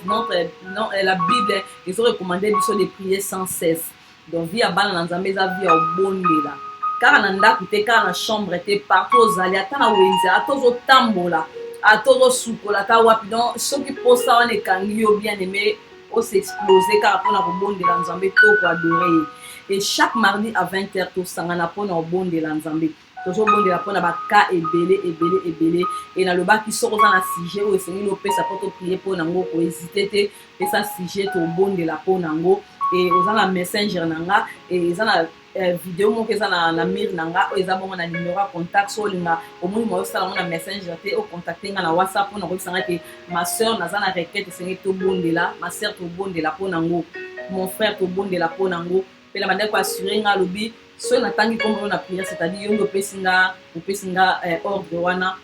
La Bible ezo recommandé biso de prier sans cesse. Donc vie ya bana na Nzambe eza vie ya obondela. Kaka na ndako te, kaka na chambre te, partout ozali ata na wenze ata ozotambola ata ozosukola ata wapi. Donc soki posa wana ekangi yo bien-aimé osexplose kaka mpona kobondela Nzambe to koadore. Et chaque mardi à 20h tosangana mpona obondela Nzambe. Tozobondela mpona baka ebele. Et na lobaki soko oza na sujet oyo esengeli opesa mpo toprier mpona yango kohésite te pesa sujet tobondela mpona yango. Et oza na messenger na nga et eza na vidéo moko eza na mire na nga oyo eza bongo na numéro ya contact. So olinga omoni mo osala ngo na messenger te ocontacte nga na whatsapp mpona koyebisa nga ke ma soeur naza na requête esengeli tobondela, ma soeur tobondela mpona yango, mon frère tobondela mpona yango. Pe la bandeko assurer nga lobi so natangi kombo na prière, c'est-à-dire yo opesi nga ordre wana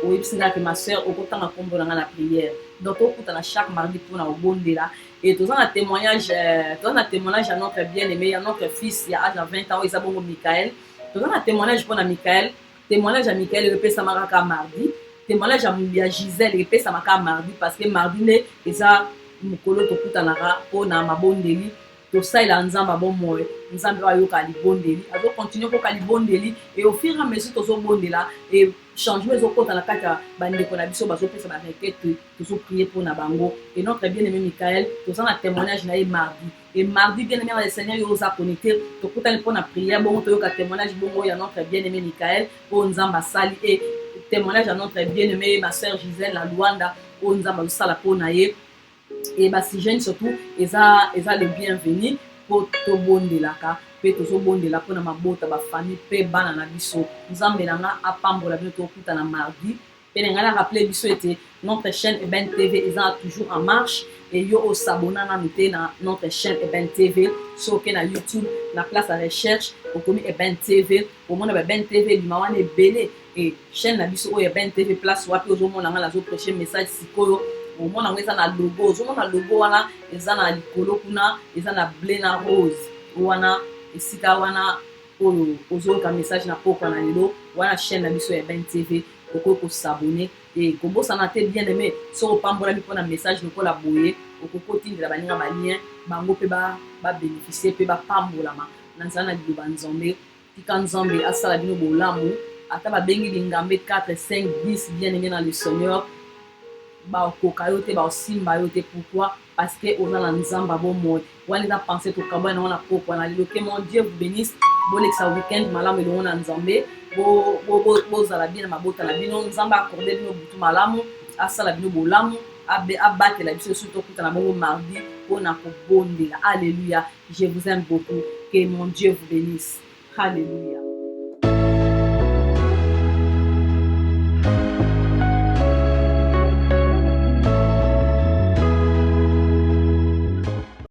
oyebisi nga ke ma soeur okotanga kombo na nga na prière. Donc okutana chaque mardi mpona obondela. Et toza na témoignage à notre bien-aimé, à notre fils ya âge à 20 ans eza bongo Michael. Toza na témoignage mpona Michael. Témoignage ya Michael epesama kaka mardi. Témoignage ya Gisèle epesama kaka mardi parce que mardi nde eza mokolo tokutanaka mpona mabondeli tosalela Nzambe bomoi. Nzambe ayoka libondeli azokontinue koka libondeli. Et au fur et à mesure tozobondela et changement ezokota na kati ya bandeko na biso bazopesa barequête tozoprier mpona bango. Et notre bien-aimé Michael toza na témoignage na ye mardi. Et mardi bien-aimé dans le Seigneur yo oza connecté tokutani mpona prière bongo toyoka témoignage bongo ya notre bien-aimé Michael oyo Nzambe asali. Et témoignage à notre bien-aimé ma sœur Gisèle na Luanda oyo Nzambe azosala mpona ye. Et basi jeune surtout eza le bienvenu pour tobondelaka pe tozobondela mpona mabota bafamille pe bana na biso. Nzambe nanga apambola bino tokuta na mardi. Pe nanga na rappeler biso ete notre chaîne Eben TV eza toujours en marche. Et yo osabona na mite na notre chaîne Eben TV soke na YouTube na place à recherche okomi Eben TV omona Eben TV limawana ebele. Et chaîne na biso oyo Eben TV place wapi ozomona nga nazo prêcher message sikoyo omona ngo eza na logo, ozomona logo wana eza na likolo kuna eza na bleu na rose wana esika wana oyo ozoyoka message na poko na lelo wana chaîne na biso ya Eben TV okoki kosabone. Et kobosana te bien-aimé soko opambolami mpona message lokola boye okoki kotindela baninga balien bango mpe babénéficie mpe bapambolama na nzela na liloba Nzambe. Tika Nzambe asala bino bolamu ata babengi bingambe 4, 5, 10 bien-aimé dans le Seigneur baokoka yo te baosimba yo te. Pourquoi? Parce que oza na Nzamba bomoi wana eza pensé tokabwana na wana poko na lelo. Que mon Dieu vous bénisse. Bolekisa weekend malamu elongo na Nzambe. Bozala bien na mabota na bino. Nzambe accorde bino butu malamu asala bino bolamu abatela biso surtout tokuta na bongo mardi mpona kobondela. Alléluia. Je vous aime beaucoup. Que mon Dieu vous bénisse. Alléluia.